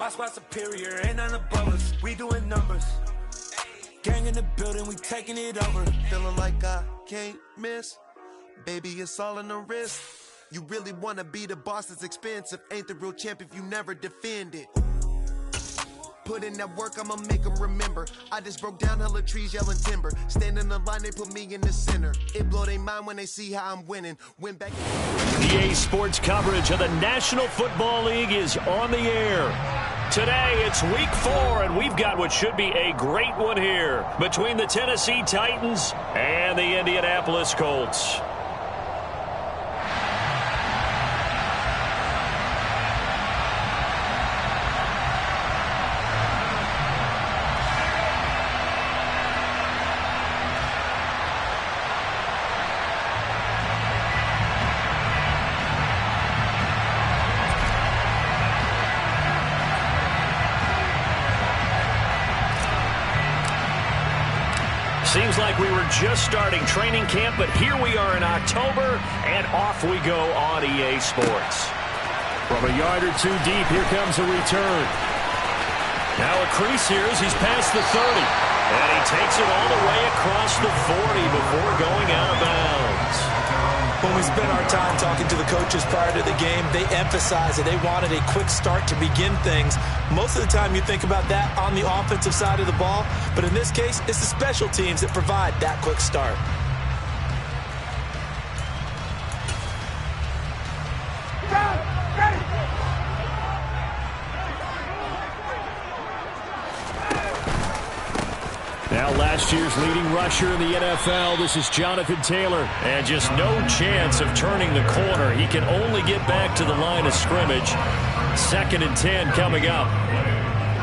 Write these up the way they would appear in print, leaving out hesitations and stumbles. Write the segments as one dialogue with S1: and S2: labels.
S1: My squad superior, ain't none above us. We doing numbers. Gang in the building, we taking it over.
S2: Feeling like I can't miss. Baby, it's all in the wrist. You really wanna be the boss, it's expensive. Ain't the real champ if you never defend it. Put in that work, I'ma make them remember. I just broke down hella trees, yelling timber. Stand in the line, they put me in the center. It blow their mind when they see how I'm winning. Went back.
S3: EA Sports coverage of the National Football League is on the air. Today, it's week 4, and we've got what should be a great one here between the Tennessee Titans and the Indianapolis Colts. Seems like we were just starting training camp, but here we are in October, and off we go on EA Sports. From a yard or two deep, here comes a return. Now a crease here as he's past the 30. And he takes it all the way across the 40 before going out of bounds.
S1: When we spent our time talking to the coaches prior to the game, they emphasized that they wanted a quick start to begin things. Most of the time you think about that on the offensive side of the ball, but in this case, it's the special teams that provide that quick start.
S3: Now last year's leading rusher in the NFL, this is Jonathan Taylor. And just no chance of turning the corner. He can only get back to the line of scrimmage. 2nd and 10 coming up.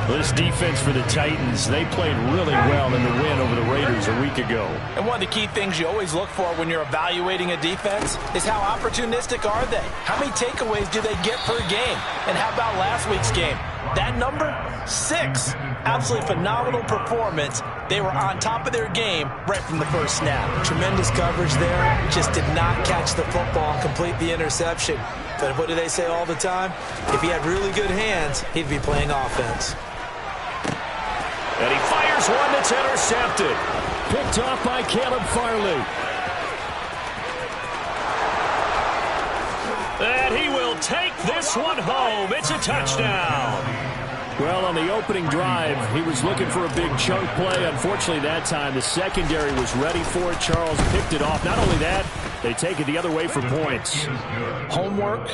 S3: This defense for the Titans, they played really well in the win over the Raiders a week ago.
S1: And one of the key things you always look for when you're evaluating a defense is how opportunistic are they? How many takeaways do they get per game? And how about last week's game? That number? 6. Absolutely phenomenal performance. They were on top of their game right from the first snap. Tremendous coverage there. Just did not catch the football and complete the interception. But what do they say all the time? If he had really good hands, he'd be playing offense.
S3: And he fires one that's intercepted. Picked off by Caleb Farley. And he will take this one home. It's a touchdown. Well, on the opening drive, he was looking for a big chunk play. Unfortunately, that time, the secondary was ready for it. Charles picked it off. Not only that, they take it the other way for points.
S1: Homework,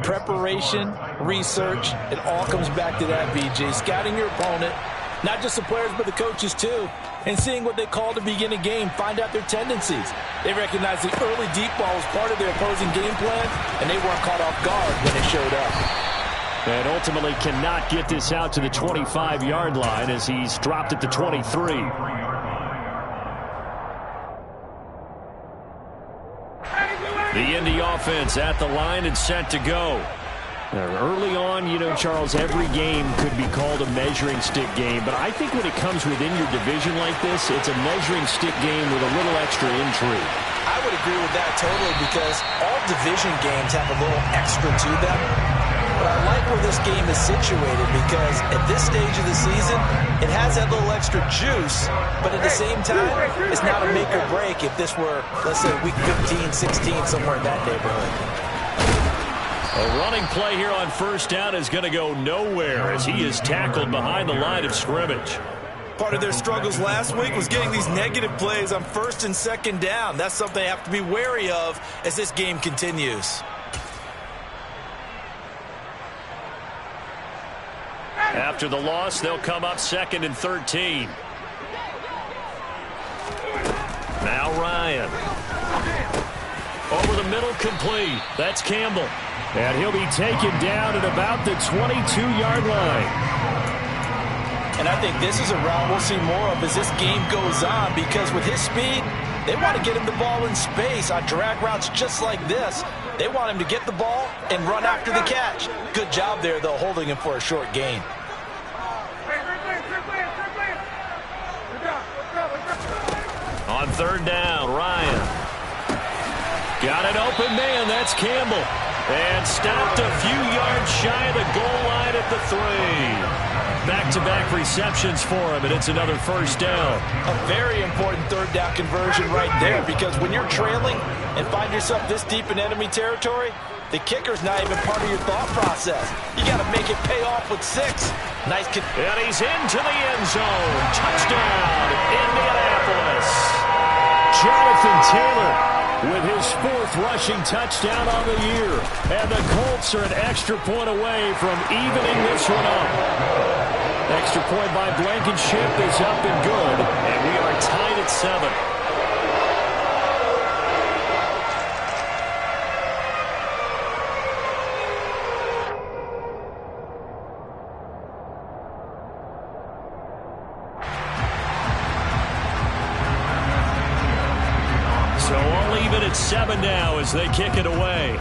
S1: preparation, research, it all comes back to that, BJ. Scouting your opponent, not just the players, but the coaches, too. And seeing what they call to begin a game, find out their tendencies. They recognize the early deep ball was part of their opposing game plan, and they weren't caught off guard when it showed up.
S3: And ultimately cannot get this out to the 25-yard line as he's dropped at the 23. The Indy offense at the line and set to go. Early on, you know, Charles, every game could be called a measuring stick game. But I think when it comes within your division like this, it's a measuring stick game with a little extra intrigue.
S1: I would agree with that totally because all division games have a little extra to them. But I like where this game is situated because at this stage of the season, it has that little extra juice, but at the same time, it's not a make or break if this were, let's say, week 15, 16, somewhere in that neighborhood.
S3: A running play here on first down is going to go nowhere as he is tackled behind the line of scrimmage.
S1: Part of their struggles last week was getting these negative plays on 1st and 2nd down. That's something they have to be wary of as this game continues.
S3: After the loss, they'll come up 2nd and 13. Now Ryan. Over the middle, complete. That's Campbell. And he'll be taken down at about the 22-yard line.
S1: And I think this is a route we'll see more of as this game goes on because with his speed, they want to get him the ball in space on drag routes just like this. They want him to get the ball and run after the catch. Good job there, though, holding him for a short gain.
S3: On 3rd down, Ryan. Got an open man. That's Campbell. And stopped a few yards shy of the goal line at the 3. Back-to-back receptions for him, and it's another first down.
S1: A very important third down conversion right there, because when you're trailing and find yourself this deep in enemy territory, the kicker's not even part of your thought process. You got to make it pay off with 6. Nice.
S3: And he's into the end zone. Touchdown, Indianapolis. Jonathan Taylor with his 4th rushing touchdown on the year. And the Colts are an extra point away from evening this one up. Extra point by Blankenship is up and good. And we are tied at 7. So all even at 7 now as they kick it away.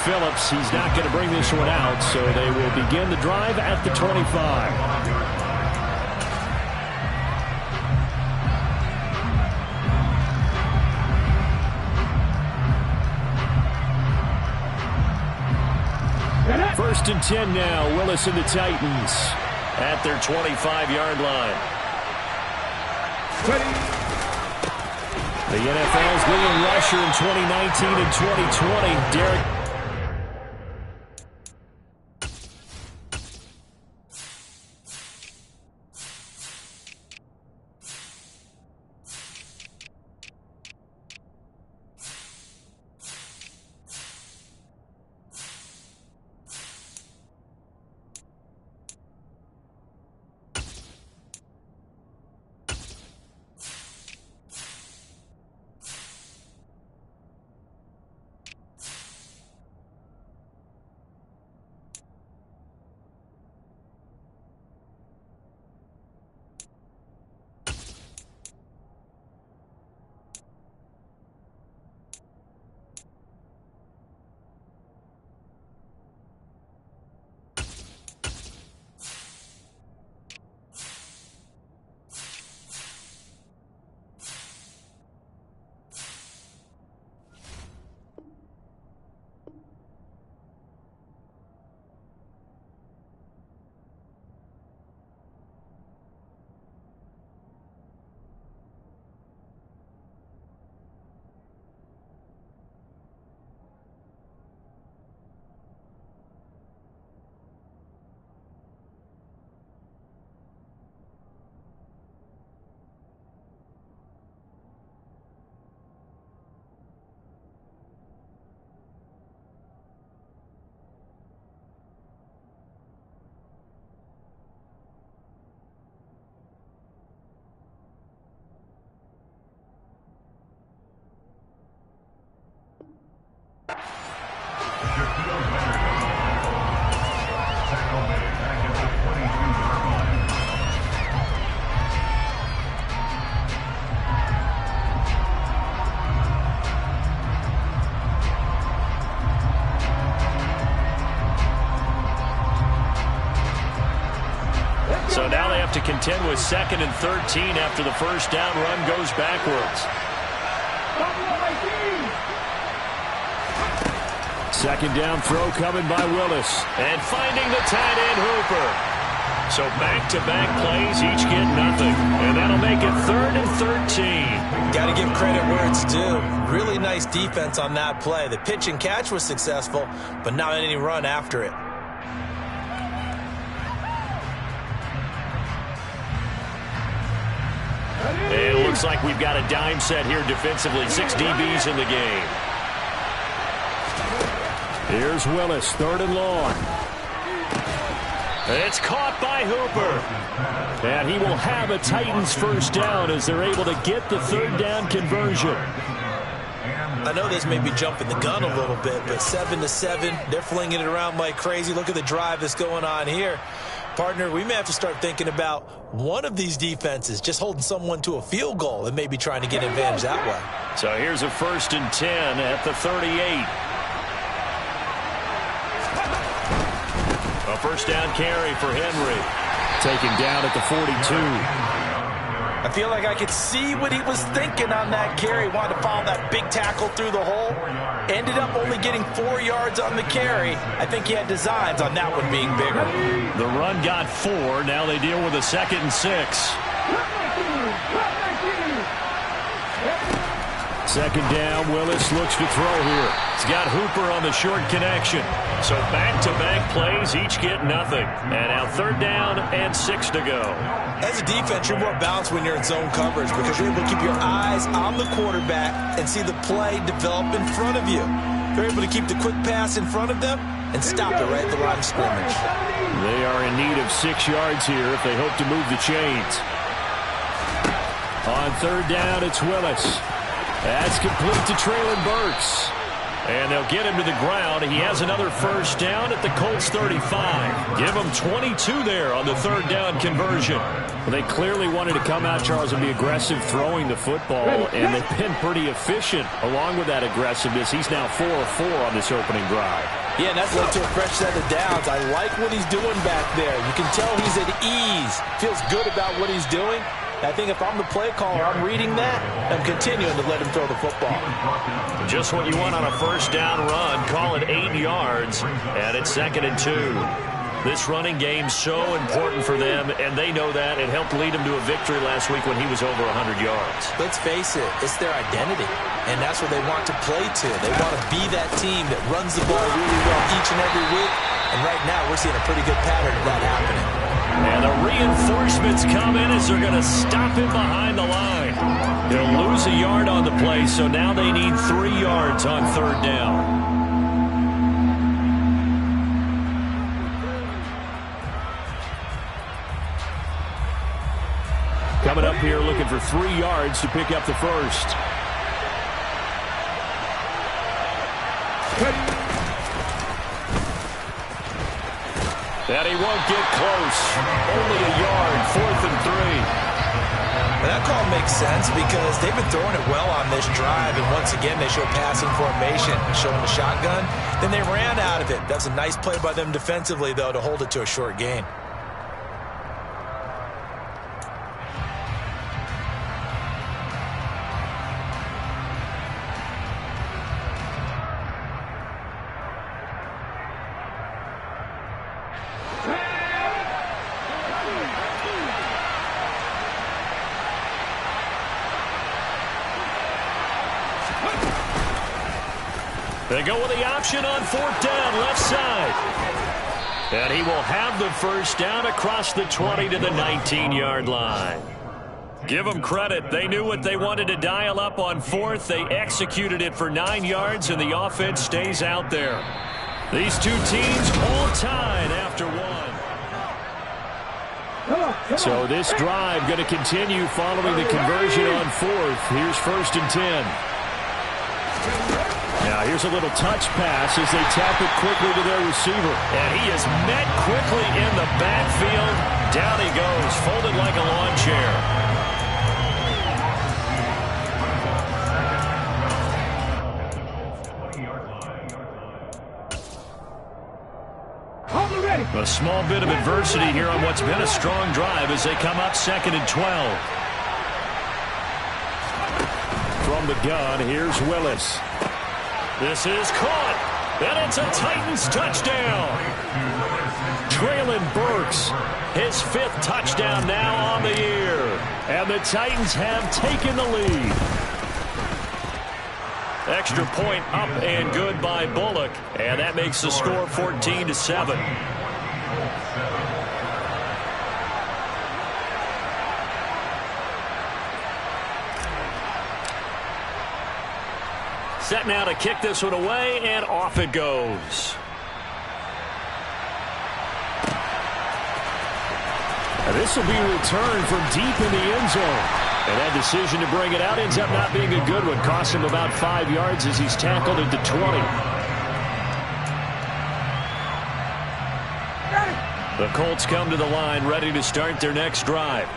S3: Phillips, he's not going to bring this one out, so they will begin the drive at the 25. First and 10 now. Willis and the Titans at their 25-yard line. The NFL's leading rusher in 2019 and 2020, Derek. So now they have to contend with 2nd and 13 after the first down run goes backwards. Second down throw coming by Willis. And finding the tight end Hooper. So back-to-back plays, each get nothing. And that'll make it 3rd and 13.
S1: Got to give credit where it's due. Really nice defense on that play. The pitch and catch was successful, but not any run after it.
S3: And it looks like we've got a dime set here defensively. 6 DBs in the game. Here's Willis, 3rd and long. It's caught by Hooper. And he will have a Titans first down as they're able to get the 3rd down conversion.
S1: I know this may be jumping the gun a little bit, but 7-7, they're flinging it around like crazy. Look at the drive that's going on here. Partner, we may have to start thinking about one of these defenses just holding someone to a field goal and maybe trying to get advantage that way.
S3: So here's a 1st and 10 at the 38. A first down carry for Henry. Taken down at the 42.
S1: I feel like I could see what he was thinking on that carry. Wanted to follow that big tackle through the hole. Ended up only getting 4 yards on the carry. I think he had designs on that one being bigger.
S3: The run got 4. Now they deal with a 2nd and 6. 2nd down, Willis looks to throw here. He's got Hooper on the short connection. So back-to-back plays, each get nothing. And now 3rd down and 6 to go.
S1: As a defense, you're more balanced when you're in zone coverage because you're able to keep your eyes on the quarterback and see the play develop in front of you. They're able to keep the quick pass in front of them and stop it right at the line of scrimmage.
S3: They are in need of 6 yards here if they hope to move the chains. On 3rd down, it's Willis. That's complete to Treylon Burks. And they'll get him to the ground. He has another 1st down at the Colts 35. Give him 22 there on the 3rd down conversion. Well, they clearly wanted to come out, Charles, and be aggressive throwing the football, and they've been pretty efficient along with that aggressiveness. He's now 4 of 4 on this opening drive.
S1: Yeah, and that's led to a fresh set of downs. I like what he's doing back there. You can tell he's at ease. Feels good about what he's doing. I think if I'm the play caller, I'm reading that. I'm continuing to let him throw the football.
S3: Just what you want on a 1st down run. Call it 8 yards, and it's 2nd and 2. This running game's so important for them, and they know that. It helped lead them to a victory last week when he was over 100 yards.
S1: Let's face it, it's their identity, and that's what they want to play to. They want to be that team that runs the ball really well each and every week, and right now we're seeing a pretty good pattern of that happening.
S3: And the reinforcements come in as they're going to stop him behind the line. He'll lose a yard on the play, so now they need 3 yards on 3rd down. Coming up here looking for 3 yards to pick up the 1st. And he won't get close. Only a yard, 4th and 3.
S1: And that call makes sense because they've been throwing it well on this drive, and once again they show passing formation, showing the shotgun. Then they ran out of it. That's a nice play by them defensively, though, to hold it to a short gain.
S3: They go with the option on 4th down, left side. And he will have the 1st down across the 20 to the 19-yard line. Give them credit. They knew what they wanted to dial up on 4th. They executed it for 9 yards, and the offense stays out there. These two teams all tied after 1. So this drive going to continue following the conversion on 4th. Here's 1st and 10. Now here's a little touch pass as they tap it quickly to their receiver. And he is met quickly in the backfield. Down he goes, folded like a lawn chair. A small bit of adversity here on what's been a strong drive as they come up 2nd and 12. From the gun, here's Willis. This is caught, and it's a Titans touchdown. Treylon Burks, his 5th touchdown now on the year. And the Titans have taken the lead. Extra point up and good by Bullock, and that makes the score 14-7. Set now to kick this one away, and off it goes. And this will be returned from deep in the end zone. And that decision to bring it out ends up not being a good one. Costs him about 5 yards as he's tackled into 20. The Colts come to the line ready to start their next drive.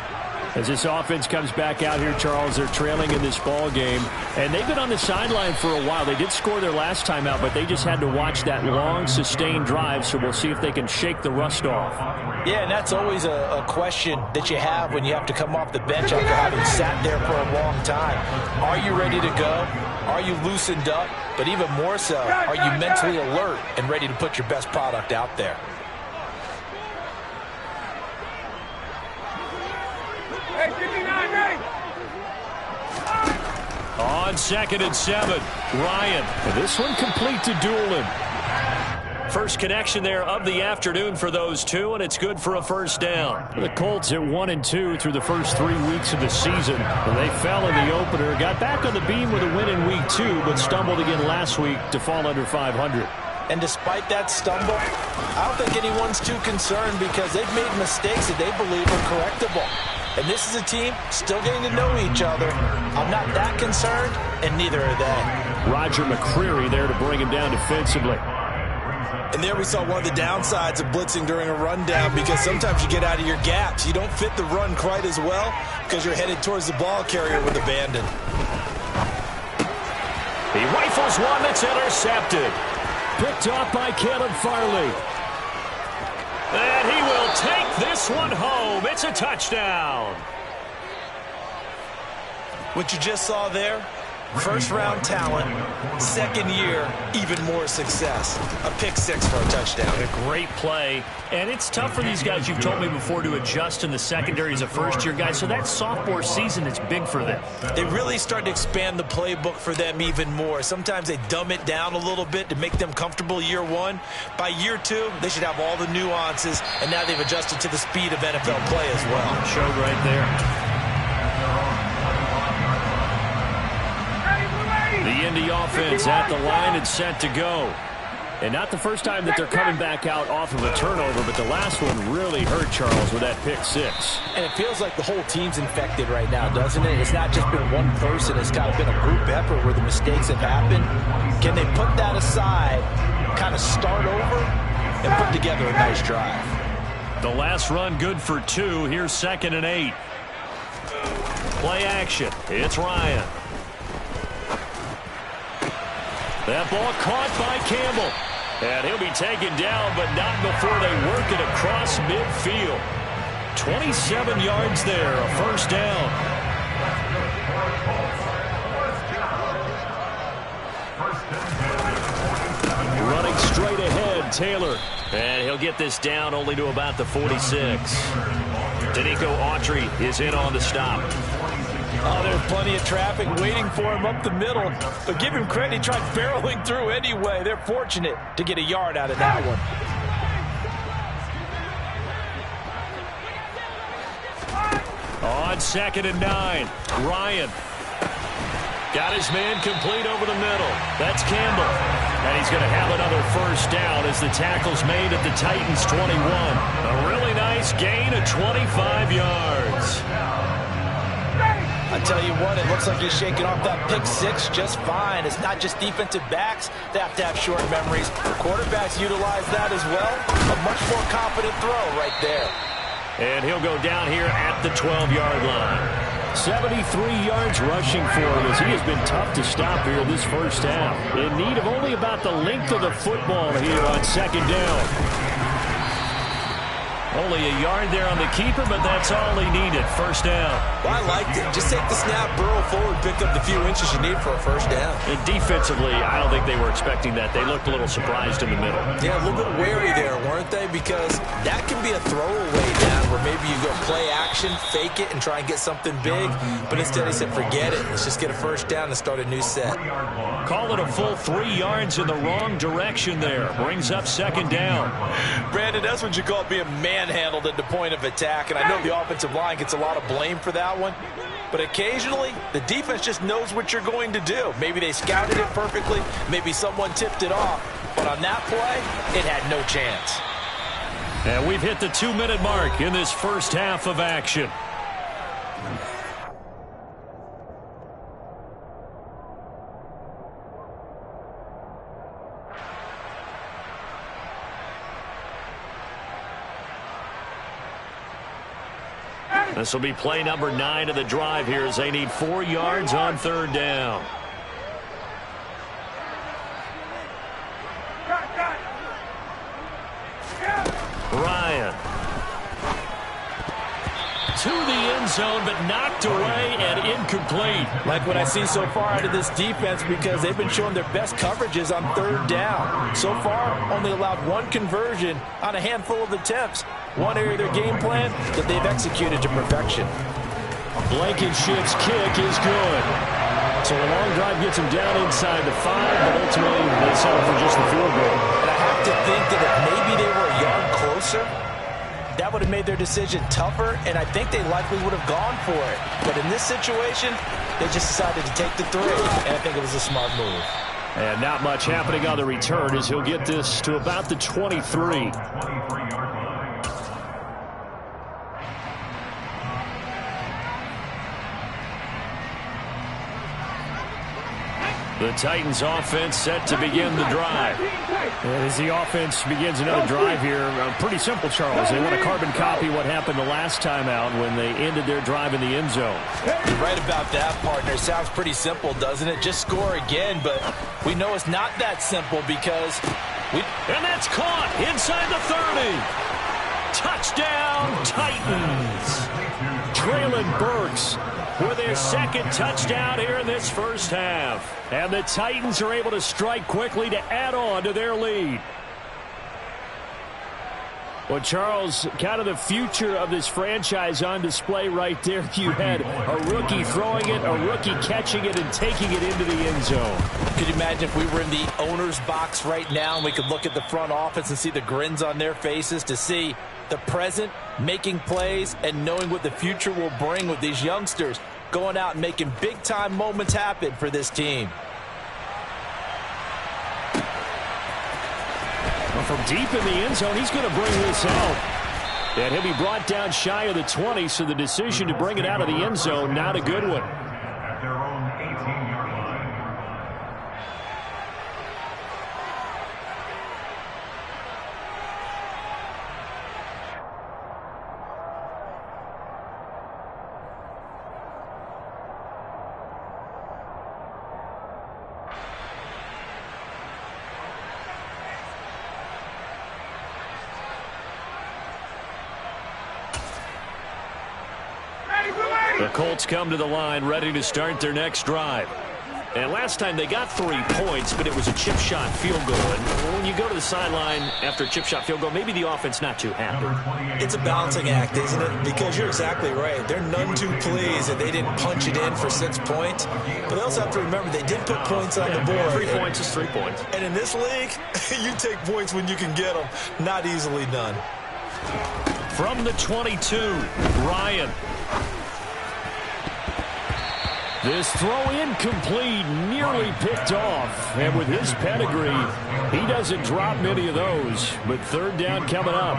S3: As this offense comes back out here, Charles, they're trailing in this ball game, and they've been on the sideline for a while. They did score their last time out, but they just had to watch that long, sustained drive, so we'll see if they can shake the rust off.
S1: Yeah, and that's always a question that you have when you have to come off the bench after having sat there for a long time. Are you ready to go? Are you loosened up? But even more so, are you mentally alert and ready to put your best product out there?
S3: On 2nd and 7, Ryan. And this one complete to Doolin. First connection there of the afternoon for those two, and it's good for a first down. The Colts at 1-2 through the first 3 weeks of the season. They fell in the opener, got back on the beam with a win in week 2, but stumbled again last week to fall under 500.
S1: And despite that stumble, I don't think anyone's too concerned because they've made mistakes that they believe are correctable. And this is a team still getting to know each other. I'm not that concerned, and neither are they.
S3: Roger McCreary there to bring him down defensively.
S1: And there we saw one of the downsides of blitzing during a rundown because sometimes you get out of your gaps. You don't fit the run quite as well because you're headed towards the ball carrier with abandon.
S3: He rifles one that's intercepted. Picked off by Caleb Farley. And he will take this one home. It's a touchdown.
S1: What you just saw there, first-round talent, second year, even more success. A pick six for a touchdown.
S3: A great play. And it's tough for these guys, you've told me before, to adjust in the secondary as a first-year guy. So that sophomore season is big for them.
S1: They really start to expand the playbook for them even more. Sometimes they dumb it down a little bit to make them comfortable year one. By year two, they should have all the nuances, and now they've adjusted to the speed of NFL play as well.
S3: Showed right there. The Indy offense at the line and set to go. And not the first time that they're coming back out off of a turnover, but the last one really hurt Charles with that pick six.
S1: And it feels like the whole team's infected right now, doesn't it? It's not just been one person. It's kind of been a group effort where the mistakes have happened. Can they put that aside, kind of start over, and put together a nice drive?
S3: The last run good for 2. Here's 2nd and 8. Play action. It's Ryan. That ball caught by Campbell. And he'll be taken down, but not before they work it across midfield. 27 yards there, a first down. Running straight ahead, Taylor. And he'll get this down only to about the 46. Danico Autry is in on the stop.
S1: Oh, there's plenty of traffic waiting for him up the middle. But give him credit, he tried barreling through anyway. They're fortunate to get a yard out of that one.
S3: On 2nd and 9, Ryan. Got his man complete over the middle. That's Campbell. And he's going to have another first down as the tackle's made at the Titans' 21. A really nice gain of 25 yards.
S1: I tell you what, it looks like he's shaking off that pick six just fine. It's not just defensive backs that have to have short memories. Quarterbacks utilize that as well. A much more confident throw right there.
S3: And he'll go down here at the 12-yard line. 73 yards rushing for him as he has been tough to stop here this first half. In need of only about the length of the football here on 2nd down. Only a yard there on the keeper, but that's all he needed. First down.
S1: Well, I liked it. Just take the snap, burrow forward, pick up the few inches you need for a first down.
S3: And defensively, I don't think they were expecting that. They looked a little surprised in the middle.
S1: Yeah, a little bit wary there, weren't they? Because that can be a throwaway down where maybe you go play action, fake it, and try and get something big. But instead he said, forget it. Let's just get a first down and start a new set.
S3: Call it a full 3 yards in the wrong direction there. Brings up 2nd down.
S1: Brandon, that's what you call being manhandled at the point of attack. And I know the offensive line gets a lot of blame for that one. But occasionally, the defense just knows what you're going to do. Maybe they scouted it perfectly. Maybe someone tipped it off. But on that play, it had no chance.
S3: And we've hit the 2-minute mark in this first half of action. This will be play number 9 of the drive here as they need 4 yards on third down. Ryan. To the end zone, but knocked away and incomplete.
S1: Like what I see so far out of this defense, because they've been showing their best coverages on third down. So far, only allowed 1 conversion on a handful of attempts. One area of their game plan that they've executed to perfection.
S3: Blankenship's kick is good. So the long drive gets him down inside the 5, but ultimately they settle for just the field goal.
S1: And I have to think that if maybe they were a yard closer, that would have made their decision tougher, and I think they likely would have gone for it. But in this situation, they just decided to take the 3, and I think it was a smart move.
S3: And not much happening on the return as he'll get this to about the 23. The Titans offense set to begin the drive. And as the offense begins another drive here, pretty simple, Charles. They want to carbon copy what happened the last time out when they ended their drive in the end zone.
S1: You're right about that, partner. Sounds pretty simple, doesn't it? Just score again, but we know it's not that simple because
S3: And that's caught inside the 30. Touchdown, Titans. Traylon Burks with their second touchdown here in this first half. And the Titans are able to strike quickly to add on to their lead. Well, Charles, kind of the future of this franchise on display right there. You had a rookie throwing it, a rookie catching it, and taking it into the end zone.
S1: Could you imagine if we were in the owner's box right now and we could look at the front office and see the grins on their faces to see the present making plays and knowing what the future will bring with these youngsters going out and making big-time moments happen for this team.
S3: Well, from deep in the end zone, he's going to bring this out. And he'll be brought down shy of the 20, so the decision to bring it out of the end zone, not a good one.
S4: At their own 18-yard line.
S3: The Colts come to the line ready to start their next drive. And last time they got 3 points, but it was a chip shot field goal. And when you go to the sideline after a chip shot field goal, maybe the offense not too happy.
S1: It's a balancing act, isn't it? Because you're exactly right. They're none too pleased that they didn't punch it in for 6 points. But they also have to remember they did put points on the board.
S3: 3 points is 3 points.
S1: And in this league, you take points when you can get them. Not easily done.
S3: From the 22, Ryan. This throw incomplete, nearly picked off. And with his pedigree, he doesn't drop many of those. But third down coming up.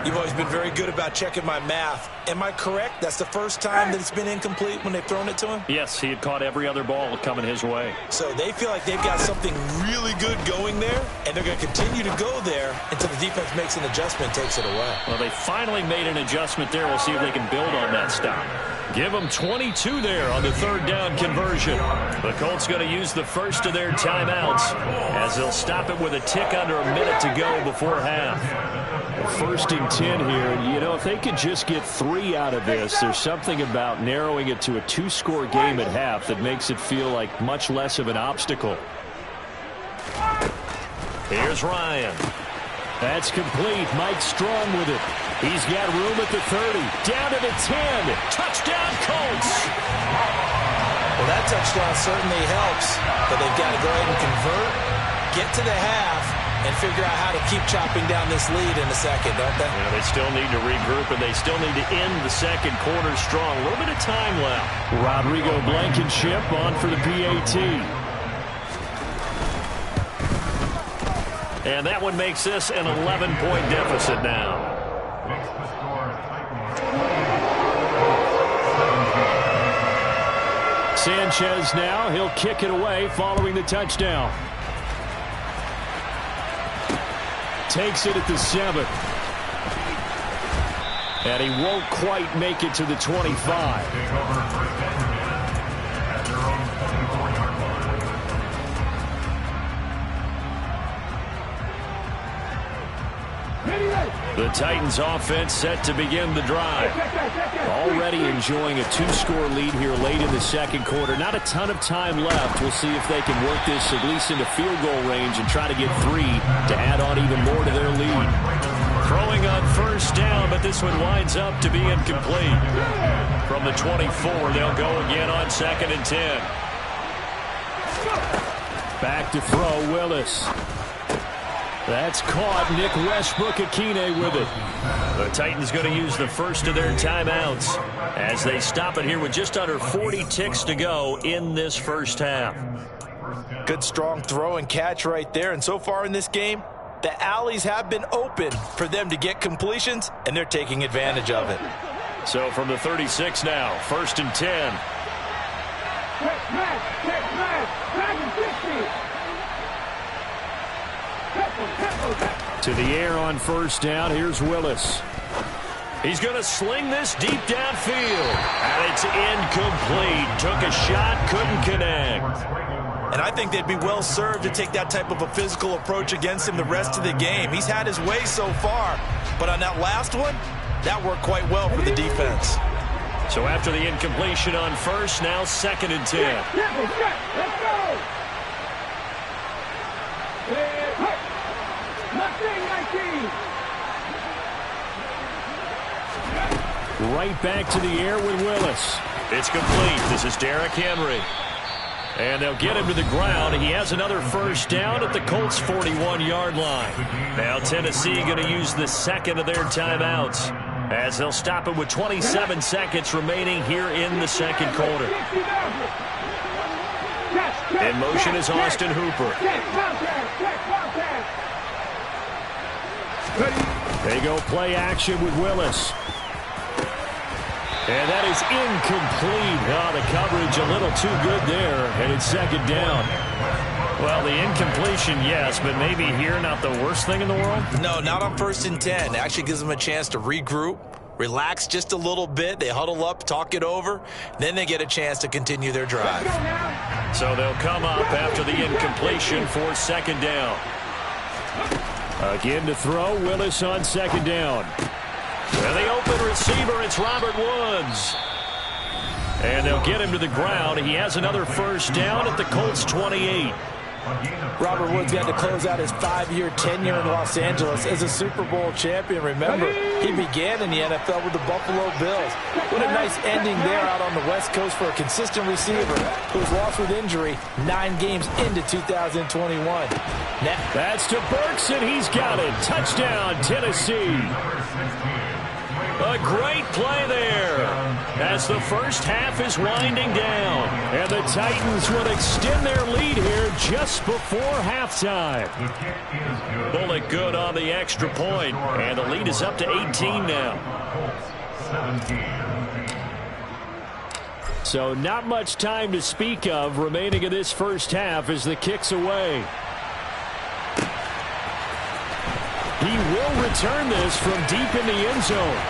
S1: You've always been very good about checking my math. Am I correct? That's the first time that it's been incomplete when they've thrown it to him?
S3: Yes, he had caught every other ball coming his way.
S1: So they feel like they've got something really good going there, and they're going to continue to go there until the defense makes an adjustment, takes it away.
S3: Well, they finally made an adjustment there. We'll see if they can build on that stop. Give them 22 there on the third down conversion. The Colts going to use the first of their timeouts as they'll stop it with a tick under a minute to go before half. First and 10 here. You know, if they could just get 3 out of this, there's something about narrowing it to a 2-score game at half that makes it feel like much less of an obstacle. Here's Ryan. That's complete. Mike Strong with it. He's got room at the 30. Down to the 10. Touchdown, Colts.
S1: Well, that touchdown certainly helps, but they've got to go ahead and convert, get to the half, and figure out how to keep chopping down this lead in the second, don't they?
S3: Yeah, they still need to regroup, and they still need to end the second quarter strong. A little bit of time left. Rodrigo Blankenship on for the PAT. And that one makes this an 11-point deficit now. Sanchez now, he'll kick it away following the touchdown. Takes it at the 7. And he won't quite make it to the 25.
S4: Take over first and 10 at their own 24-yard line.
S3: The Titans offense set to begin the drive. Already enjoying a 2-score lead here late in the second quarter. Not a ton of time left. We'll see if they can work this at least into field goal range and try to get 3 to add on even more to their lead. Throwing on first down, but this one winds up to be incomplete. From the 24, they'll go again on 2nd and 10. Back to throw, Willis. That's caught. Nick Westbrook-Ikhine with it. The Titans going to use the first of their timeouts as they stop it here with just under 40 ticks to go in this first half.
S1: Good strong throw and catch right there. And so far in this game, the alleys have been open for them to get completions, and they're taking advantage of it.
S3: So from the 36 now, 1st and 10. To the air on first down. Here's Willis. He's going to sling this deep downfield. And it's incomplete. Took a shot, couldn't connect.
S1: And I think they'd be well served to take that type of a physical approach against him the rest of the game. He's had his way so far, but on that last one, that worked quite well for the defense.
S3: So after the incompletion on first, now 2nd and 10.
S5: Let's go!
S3: Right back to the air with Willis. It's complete. This is Derrick Henry. And they'll get him to the ground. He has another first down at the Colts' 41-yard line. Now Tennessee going to use the second of their timeouts as they'll stop it with 27 seconds remaining here in the second quarter. In motion is Austin Hooper. They go play action with Willis. And that is incomplete. Oh, the coverage a little too good there, and it's 2nd down. Well, the incompletion, yes, but maybe here not the worst thing in the world?
S1: No, not on 1st and 10. It actually gives them a chance to regroup, relax just a little bit. They huddle up, talk it over. Then they get a chance to continue their drive.
S3: So they'll come up after the incompletion for 2nd down. Again to throw, Willis on 2nd down. And the open receiver, it's Robert Woods. And they'll get him to the ground. He has another first down at the Colts' 28.
S1: Robert Woods got to close out his 5-year tenure in Los Angeles as a Super Bowl champion. Remember, he began in the NFL with the Buffalo Bills. What a nice ending there out on the West Coast for a consistent receiver who was lost with injury 9 games into 2021.
S3: That's to Burks, and he's got it. Touchdown, Tennessee. A great play there as the first half is winding down. And the Titans will extend their lead here just before halftime. Bullock good on the extra point, and the lead is up to 18 now. So not much time to speak of remaining in this first half as the kick's away. He will return this from deep in the end zone.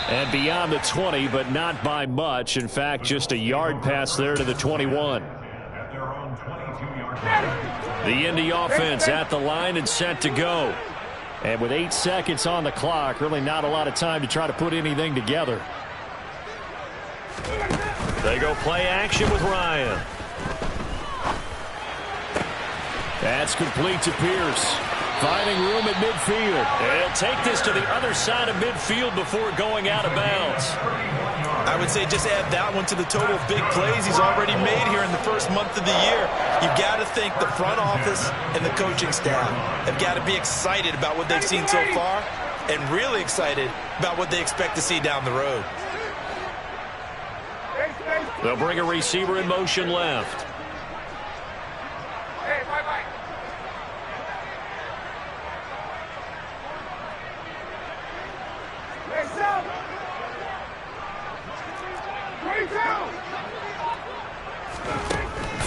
S3: And beyond the 20, but not by much. In fact, just a yard pass there to the 21. The Indy offense at the line and set to go. And with 8 seconds on the clock, really not a lot of time to try to put anything together. They go play action with Ryan. That's complete to Pierce. Finding room at midfield. And he'll take this to the other side of midfield before going out of bounds.
S1: I would say just add that one to the total of big plays he's already made here in the first month of the year. You've got to think the front office and the coaching staff have got to be excited about what they've seen so far and really excited about what they expect to see down the road.
S3: They'll bring a receiver in motion left.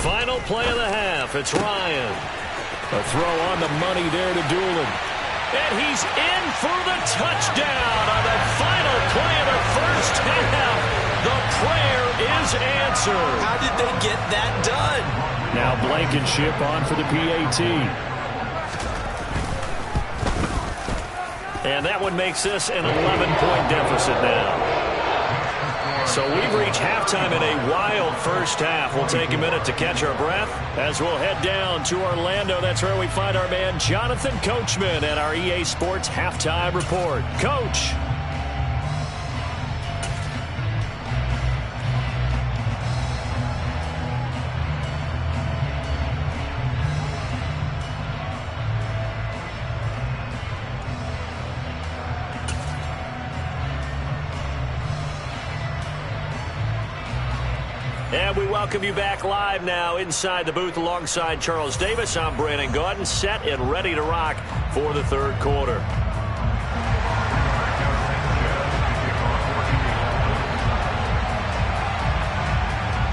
S3: Final play of the half. It's Ryan. A throw on the money there to Doolin. And he's in for the touchdown on the final play of the first half. The prayer is answered.
S1: How did they get that done?
S3: Now Blankenship on for the PAT. And that one makes this an 11-point deficit now. So we've reached halftime in a wild first half. We'll take a minute to catch our breath as we'll head down to Orlando. That's where we find our man Jonathan Coachman at our EA Sports Halftime Report. Coach. And we welcome you back live now inside the booth alongside Charles Davis. I'm Brandon Gaudin, set and ready to rock for the third quarter.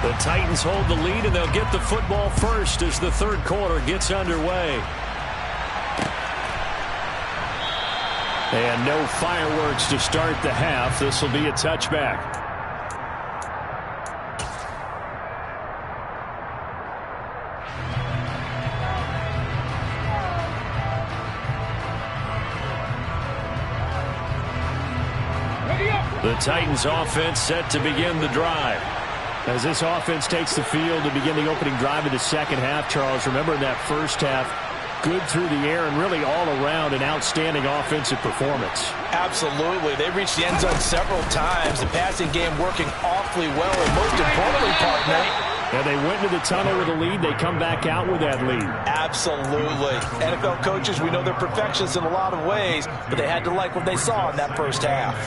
S3: The Titans hold the lead, and they'll get the football first as the third quarter gets underway. And no fireworks to start the half. This will be a touchback. The Titans offense set to begin the drive. As this offense takes the field to begin the opening drive of the second half, Charles, remember in that first half, good through the air and really all around an outstanding offensive performance.
S1: Absolutely. They reached the end zone several times. The passing game working awfully well, and most importantly, partner,
S3: and they went into the tunnel with a lead. They come back out with that lead.
S1: Absolutely. NFL coaches, we know they're perfectionists in a lot of ways, but they had to like what they saw in that first half.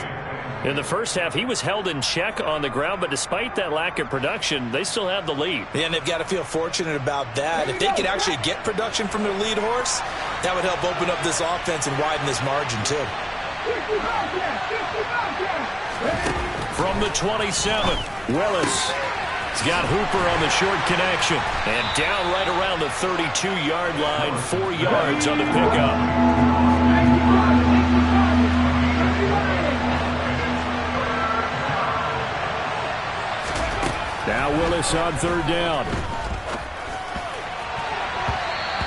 S3: In the first half, he was held in check on the ground, but despite that lack of production, they still have the lead.
S1: Yeah, and they've got to feel fortunate about that. If they could actually get production from their lead horse, that would help open up this offense and widen this margin, too.
S3: From the 27, Willis. He's got Hooper on the short connection. And down right around the 32-yard line, 4 yards on the pickup. Now Willis on third down.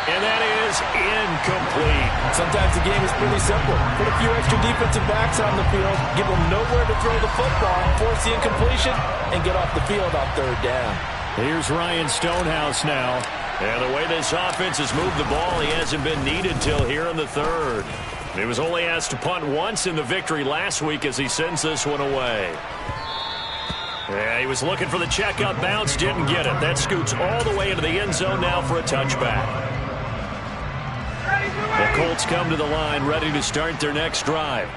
S3: And that is incomplete.
S1: Sometimes the game is pretty simple. Put a few extra defensive backs on the field, give them nowhere to throw the football, force the incompletion, and get off the field on third down.
S3: Here's Ryan Stonehouse now. And the way this offense has moved the ball, he hasn't been needed till here in the third. He was only asked to punt once in the victory last week as he sends this one away. Yeah, he was looking for the check-up bounce, didn't get it. That scoots all the way into the end zone now for a touchback. The Colts come to the line, ready to start their next drive.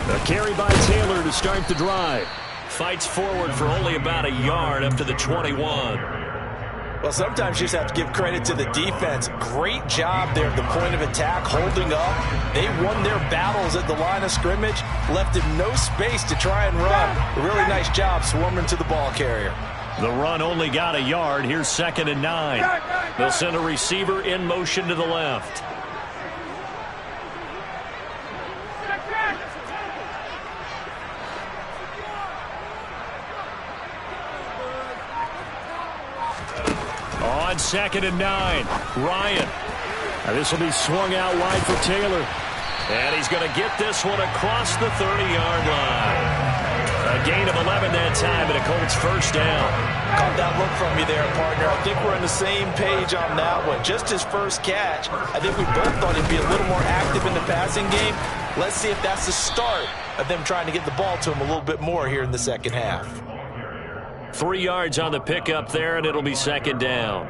S3: A carry by Taylor to start the drive. Fights forward for only about a yard up to the 21.
S1: Well, sometimes you just have to give credit to the defense. Great job there at the point of attack, holding up. They won their battles at the line of scrimmage, left him no space to try and run. A really nice job swarming to the ball carrier.
S3: The run only got a yard. Here's 2nd and 9. They'll send a receiver in motion to the left. On 2nd and 9, Ryan. Now this will be swung out wide for Taylor. And he's going to get this one across the 30-yard line. A gain of 11 that time, and a Colts first down.
S1: Caught that look from you there, partner. I think we're on the same page on that one. Just his first catch. I think we both thought he'd be a little more active in the passing game. Let's see if that's the start of them trying to get the ball to him a little bit more here in the second half.
S3: 3 yards on the pickup there, and it'll be 2nd down.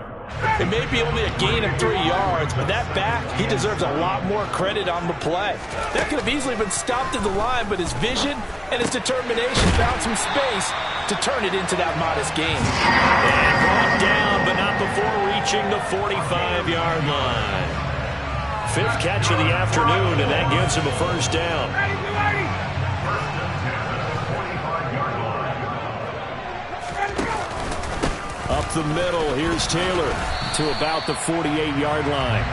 S1: It may be only a gain of 3 yards, but that back, he deserves a lot more credit on the play. That could have easily been stopped at the line, but his vision and his determination found some space to turn it into that modest gain.
S3: And brought down, but not before reaching the 45-yard line. Fifth catch of the afternoon, and that gives him a first down. Up the middle, here's Taylor to about the 48-yard line.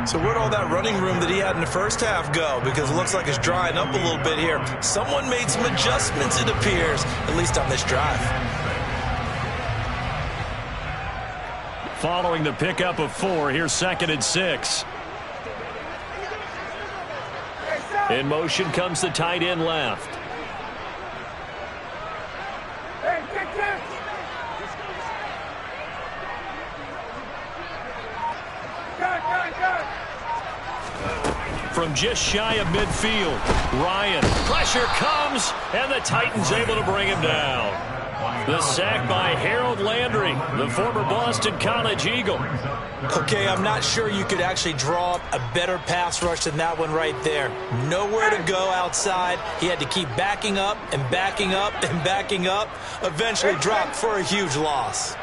S1: So where'd all that running room that he had in the first half go? Because it looks like it's drying up a little bit here. Someone made some adjustments, it appears, at least on this drive.
S3: Following the pickup of 4, here's 2nd and 6. In motion comes the tight end left. From just shy of midfield, Ryan. Pressure comes, and the Titans able to bring him down. The sack by Harold Landry, the former Boston College Eagle.
S1: Okay, I'm not sure you could actually draw up a better pass rush than that one right there. Nowhere to go outside. He had to keep backing up and backing up and backing up. Eventually dropped for a huge loss.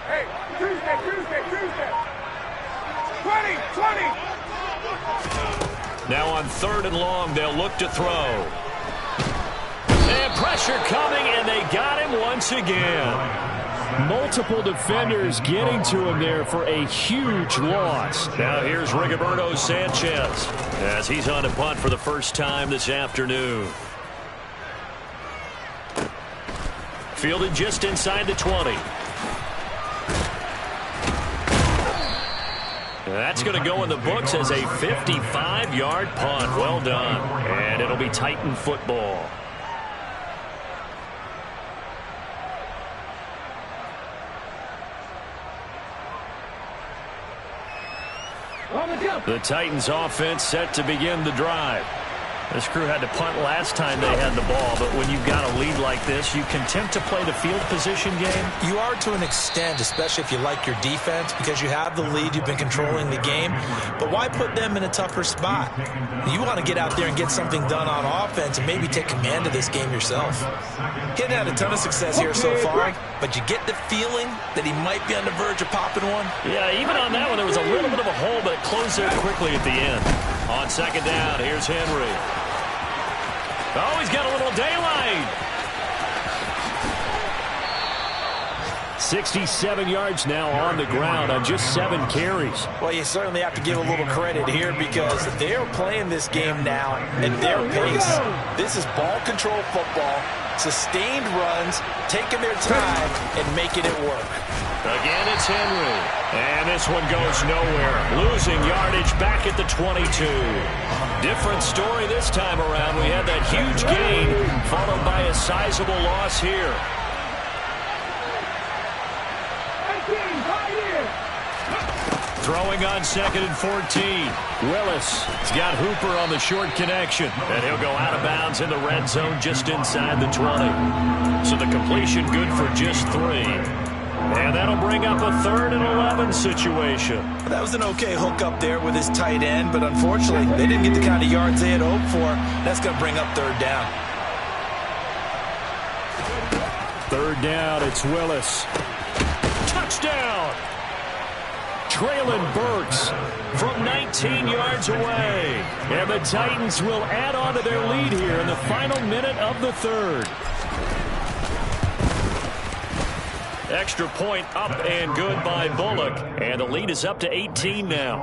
S5: Hey, Tuesday. 20.
S3: Now on 3rd and long, they'll look to throw. And pressure coming, and they got him once again. Multiple defenders getting to him there for a huge loss. Now here's Rigoberto Sanchez as he's on a punt for the first time this afternoon. Fielded just inside the 20. That's going to go in the books as a 55-yard punt. Well done. And it'll be Titan football. The Titans offense set to begin the drive. This crew had to punt last time they had the ball, but when you've got a lead like this, you can attempt to play the field position game.
S1: You are to an extent, especially if you like your defense, because you have the lead, you've been controlling the game. But why put them in a tougher spot? You want to get out there and get something done on offense and maybe take command of this game yourself. He hadn't had a ton of success here so far, but you get the feeling that he might be on the verge of popping one.
S3: Yeah, even on that one, there was a little bit of a hole, but it closed there quickly at the end. On 2nd down, here's Henry. Oh, he's got a little daylight. 67 yards now on the ground on just 7 carries.
S1: Well, you certainly have to give a little credit here because they are playing this game now at their pace. This is ball control football, sustained runs, taking their time and making it work.
S3: Again, it's Henry. And this one goes nowhere. Losing yardage back at the 22. Different story this time around. We had that huge gain followed by a sizable loss here. Throwing on 2nd and 14. Willis has got Hooper on the short connection. And he'll go out of bounds in the red zone just inside the 20. So the completion good for just 3. And that'll bring up a 3rd and 11 situation.
S1: That was an okay hook up there with his tight end, but unfortunately, they didn't get the kind of yards they had hoped for. That's going to bring up 3rd down.
S3: 3rd down, it's Willis. Touchdown! Traylon Burks from 19 yards away. And the Titans will add on to their lead here in the final minute of the 3rd. Extra point up and good by Bullock. And the lead is up to 18 now.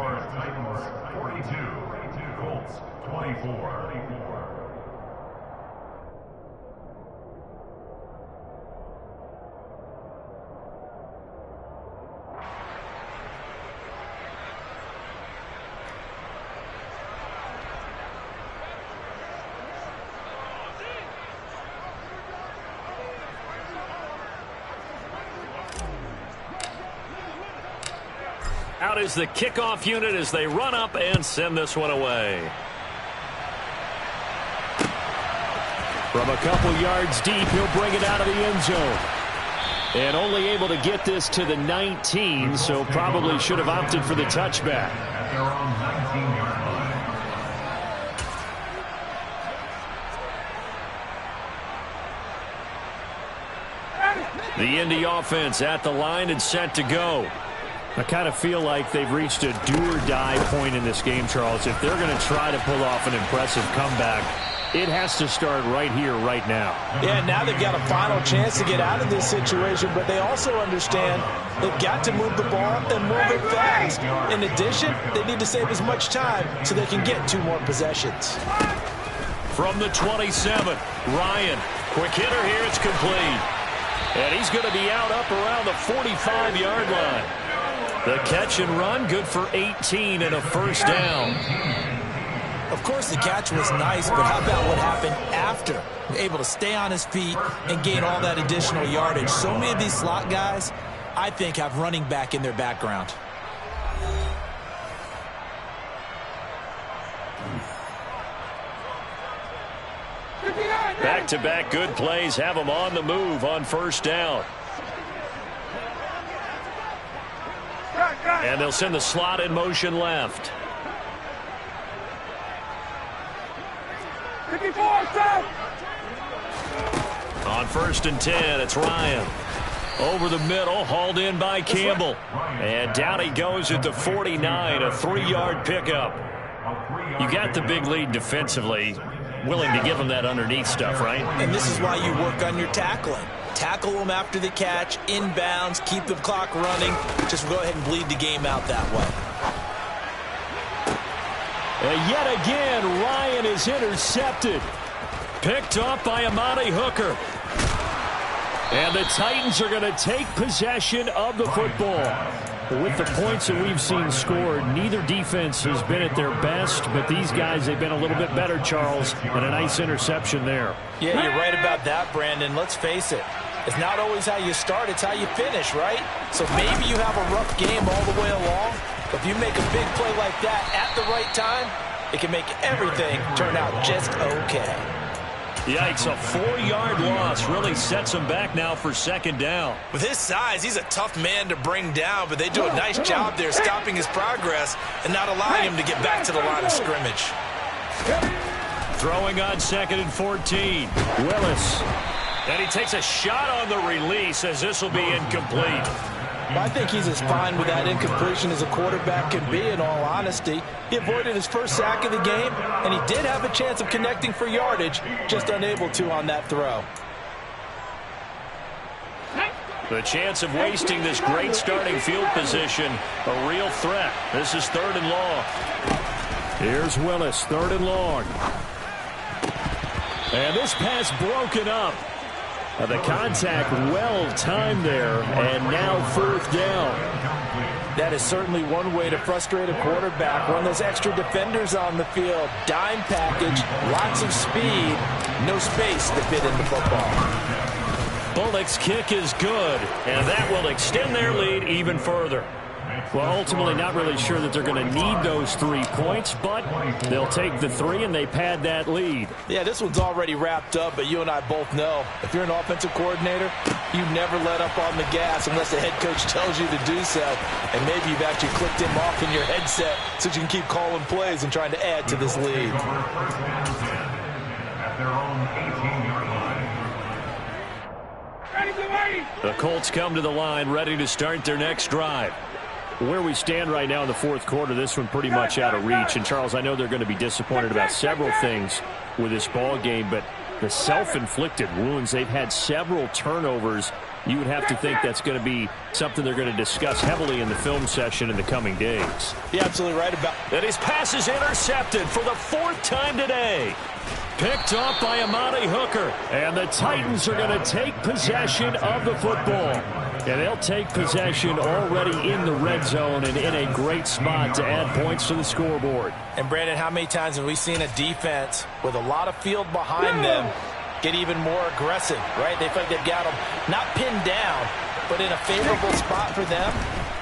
S4: 42, Colts 24.
S3: Out is the kickoff unit as they run up and send this one away. From a couple yards deep, he'll bring it out of the end zone. And only able to get this to the 19, so probably should have opted for the touchback.
S4: At their own 19-yard line.
S3: The Indy offense at the line and set to go. I kind of feel like they've reached a do-or-die point in this game, Charles. If they're going to try to pull off an impressive comeback, it has to start right here, right now.
S1: Yeah, now they've got a final chance to get out of this situation, but they also understand they've got to move the ball and move it fast. In addition, they need to save as much time so they can get 2 more possessions.
S3: From the 27, Ryan. Quick hitter here, it's complete. And he's going to be out up around the 45-yard line. The catch and run, good for 18 and a first down.
S1: Of course, the catch was nice, but how about what happened after? Able to stay on his feet and gain all that additional yardage. So many of these slot guys, I think, have running back in their background.
S3: Back-to-back good plays have them on the move on first down. And they'll send the slot in motion left.
S5: 54, set.
S3: On first and 10, it's Ryan. Over the middle, hauled in by Campbell. And down he goes at the 49, a 3-yard pickup. You got the big lead defensively. Willing to give them that underneath stuff, right?
S1: And this is why you work on your tackling. Tackle them after the catch, inbounds, keep the clock running. Just go ahead and bleed the game out that way.
S3: And yet again, Ryan is intercepted. Picked off by Amani Hooker. And the Titans are going to take possession of the football. With the points that we've seen scored, neither defense has been at their best, but these guys, they've been a little bit better, Charles, and a nice interception there.
S1: Yeah, you're right about that, Brandon. Let's face it. It's not always how you start, it's how you finish, right? So maybe you have a rough game all the way along, but if you make a big play like that at the right time, it can make everything turn out just okay.
S3: Yikes, a 4-yard loss really sets him back now for second down.
S1: With his size, he's a tough man to bring down, but they do a nice job there stopping his progress and not allowing him to get back to the line of scrimmage.
S3: Throwing on second and 14. Willis. And he takes a shot on the release as this will be incomplete.
S1: I think he's as fine with that incompletion as a quarterback can be, in all honesty. He avoided his first sack of the game, and he did have a chance of connecting for yardage, just unable to on that throw.
S3: The chance of wasting this great starting field position, a real threat. This is 3rd and long. Here's Willis, 3rd and long. And this pass broken up. The contact well-timed there, and now 4th down.
S1: That is certainly one way to frustrate a quarterback. Run those extra defenders on the field. Dime package, lots of speed, no space to fit in the football.
S3: Bullock's kick is good, and that will extend their lead even further. Well, ultimately not really sure that they're going to need those 3 points, but they'll take the 3 and they pad that lead.
S1: Yeah, this one's already wrapped up, but you and I both know if you're an offensive coordinator, you never let up on the gas unless the head coach tells you to do so. And maybe you've actually clicked him off in your headset so you can keep calling plays and trying to add to this lead.
S4: At their own 18-yard line.
S3: The Colts come to the line ready to start their next drive. Where we stand right now in the 4th quarter, this one pretty much out of reach. And, Charles, I know they're going to be disappointed about several things with this ball game, but the self-inflicted wounds, they've had several turnovers. You would have to think that's going to be something they're going to discuss heavily in the film session in the coming days.
S1: You're absolutely right about that.
S3: And his pass is intercepted for the 4th time today. Picked off by Amani Hooker. And the Titans are going to take possession of the football. And they'll take possession already in the red zone and in a great spot to add points to the scoreboard.
S1: And, Brandon, how many times have we seen a defense with a lot of field behind them get even more aggressive, right? They feel like they've got them not pinned down, but in a favorable spot for them.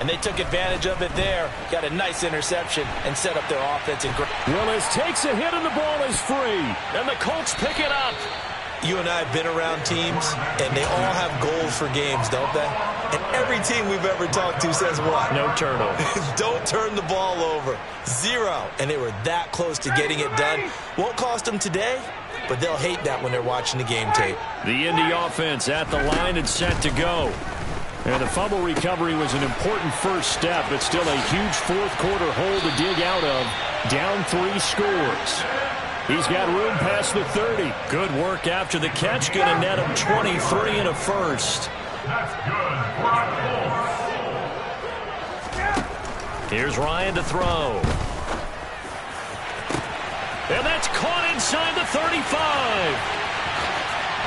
S1: And they took advantage of it there. Got a nice interception and set up their offense.
S3: Willis takes a hit and the ball is free. And the Colts pick it up.
S1: You and I have been around teams, and they all have goals for games, don't they? And every team we've ever talked to says what?
S3: No turnover.
S1: Don't turn the ball over. 0. And they were that close to getting it done. Won't cost them today, but they'll hate that when they're watching the game tape.
S3: The Indy offense at the line and set to go. And the fumble recovery was an important first step, but still a huge fourth-quarter hole to dig out of. Down 3 scores. He's got room past the 30. Good work after the catch. Going to net him 23 and a first.
S4: That's good.
S3: Here's Ryan to throw. And that's caught inside the 35.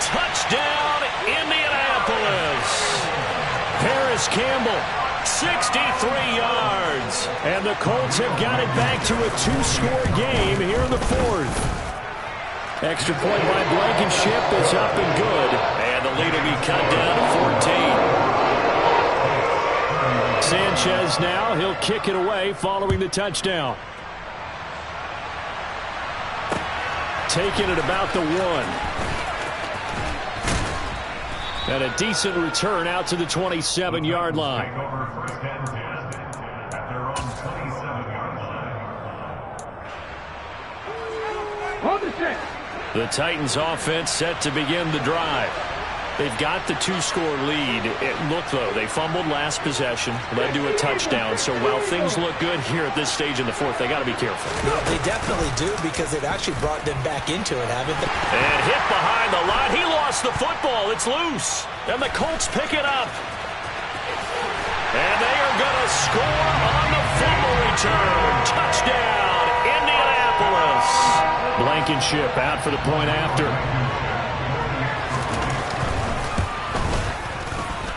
S3: Touchdown, Indianapolis. Paris Campbell, 63 yards. And the Colts have got it back to a 2-score game here in the 4th. Extra point by Blankenship is up and good. And the lead will be cut down to 14. Sanchez now, he'll kick it away following the touchdown. Taking it about the 1. And a decent return out to the 27-yard line. The Titans offense set to begin the drive. They've got the 2-score lead. Look, though, they fumbled last possession, led to a touchdown. So while things look good here at this stage in the 4th, they got to be careful.
S1: Yeah, they definitely do, because they've actually brought them back into it, haven't they?
S3: And hit behind the line. He lost the football. It's loose. And the Colts pick it up. And they are going to score on the fumble return. Touchdown, Indianapolis. Blankenship out for the point after.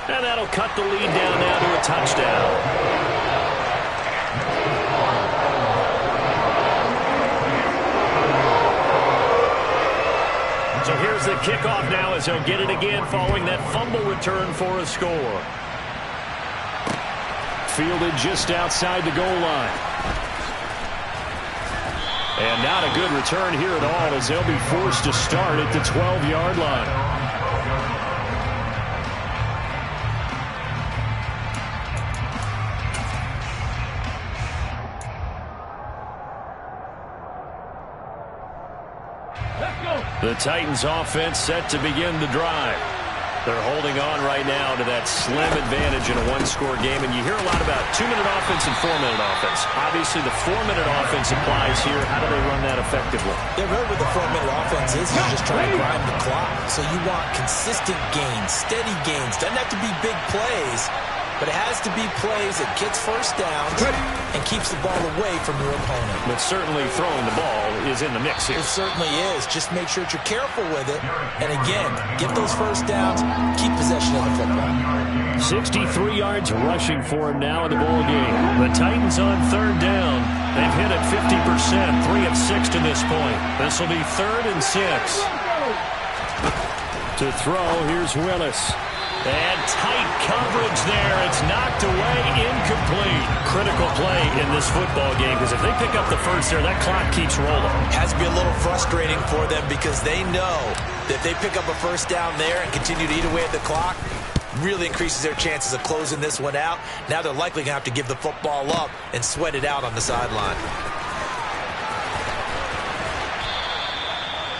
S3: And that'll cut the lead down now to a touchdown. So here's the kickoff now as he'll get it again following that fumble return for a score. Fielded just outside the goal line. And not a good return here at all as they'll be forced to start at the 12-yard line. The Titans offense set to begin the drive. They're holding on right now to that slim advantage in a 1-score game. And you hear a lot about 2-minute offense and 4-minute offense. Obviously, the 4-minute offense applies here. How do they run that effectively?
S1: Yeah, really what the 4-minute offense is just trying to grind the clock. So you want consistent gains, steady gains. Doesn't have to be big plays, but it has to be plays that gets first downs and keeps the ball away from your opponent.
S3: But certainly throwing the ball is in the mix here.
S1: It certainly is. Just make sure that you're careful with it. And again, get those first downs, keep possession of the football.
S3: 63 yards rushing for him now in the ball game. The Titans on 3rd down. They've hit it 50%, 3 of 6 to this point. This will be 3rd and 6. To throw, here's Willis. And tight coverage there. It's knocked away, incomplete. Critical play in this football game, because if they pick up the first there, that clock keeps rolling.
S1: Has to be a little frustrating for them, because they know that if they pick up a first down there and continue to eat away at the clock, really increases their chances of closing this one out. Now they're likely going to have to give the football up and sweat it out on the sideline.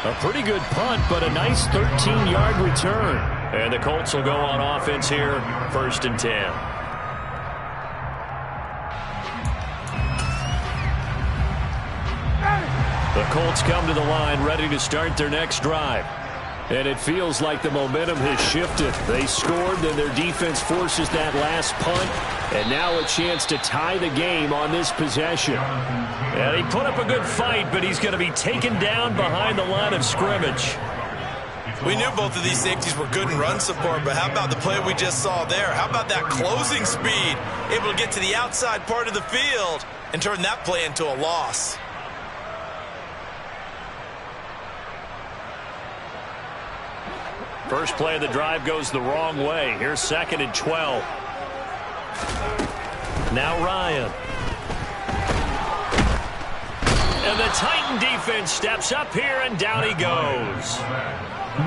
S3: A pretty good punt, but a nice 13-yard return. And the Colts will go on offense here, 1st and 10. The Colts come to the line ready to start their next drive. And it feels like the momentum has shifted. They scored, then their defense forces that last punt. And now a chance to tie the game on this possession. And he put up a good fight, but he's going to be taken down behind the line of scrimmage.
S1: We knew both of these safeties were good in run support, but how about the play we just saw there? How about that closing speed? Able to get to the outside part of the field and turn that play into a loss.
S3: First play of the drive goes the wrong way. Here's 2nd and 12. Now Ryan. And the Titan defense steps up here, and down he goes.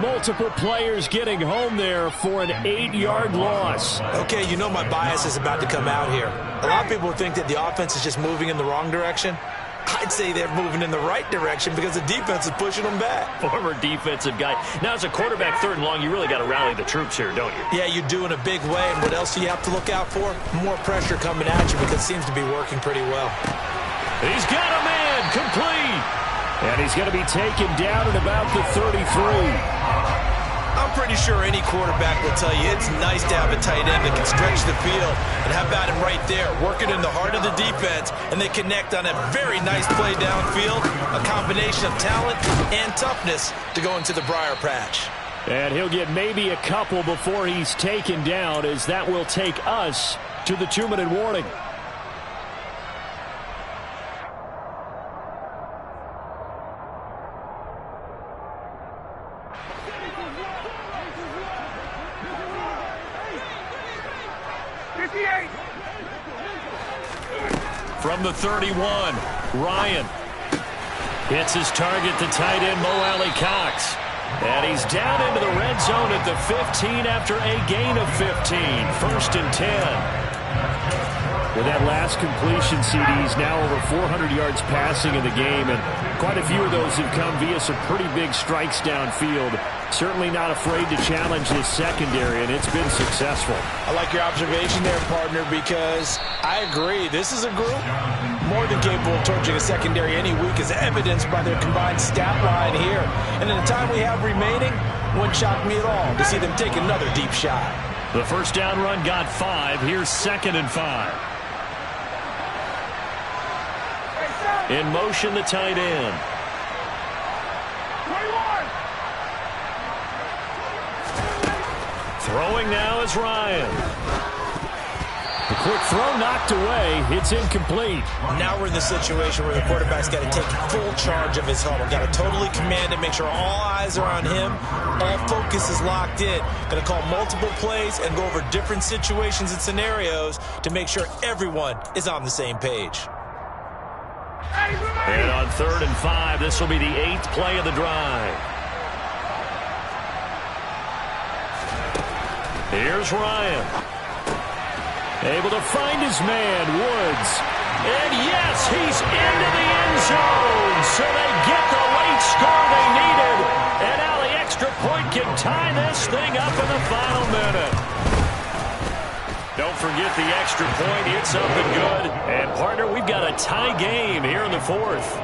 S3: Multiple players getting home there for an 8-yard loss.
S1: Okay, you know my bias is about to come out here. A lot of people think that the offense is just moving in the wrong direction. I'd say they're moving in the right direction because the defense is pushing them back.
S3: Former defensive guy. Now, as a quarterback, 3rd and long, you really got to rally the troops here, don't you?
S1: Yeah, you do in a big way. And what else do you have to look out for? More pressure coming at you because it seems to be working pretty well.
S3: He's got a man complete. And he's going to be taken down at about the 33.
S1: I'm pretty sure any quarterback will tell you it's nice to have a tight end that can stretch the field. And how about him right there, working in the heart of the defense, and they connect on a very nice play downfield, a combination of talent and toughness to go into the briar patch.
S3: And he'll get maybe a couple before he's taken down, as that will take us to the 2-minute warning. From the 31, Ryan hits his target, the tight end, Mo Alley-Cox. And he's down into the red zone at the 15 after a gain of 15. 1st and 10. With that last completion, CD's now over 400 yards passing in the game, and quite a few of those have come via some pretty big strikes downfield. Certainly not afraid to challenge this secondary, and it's been successful.
S1: I like your observation there, partner, because I agree. This is a group more than capable of torching a secondary any week, as evidenced by their combined stat line here. And in the time we have remaining, wouldn't shock me at all to see them take another deep shot.
S3: The first down run got 5. Here's 2nd and 5. In motion, the tight end.
S5: 21.
S3: Throwing now is Ryan. The quick throw knocked away. It's incomplete.
S1: Now we're in the situation where the quarterback's got to take full charge of his huddle. Got to totally command it, make sure all eyes are on him. All focus is locked in. Going to call multiple plays and go over different situations and scenarios to make sure everyone is on the same page.
S3: And on 3rd and 5, this will be the 8th play of the drive. Here's Ryan. Able to find his man, Woods. And yes, he's into the end zone. So they get the late score they needed. And now the extra point can tie this thing up in the final minute. Don't forget the extra point. It's up and good. And, partner, we've got a tie game here in the 4th.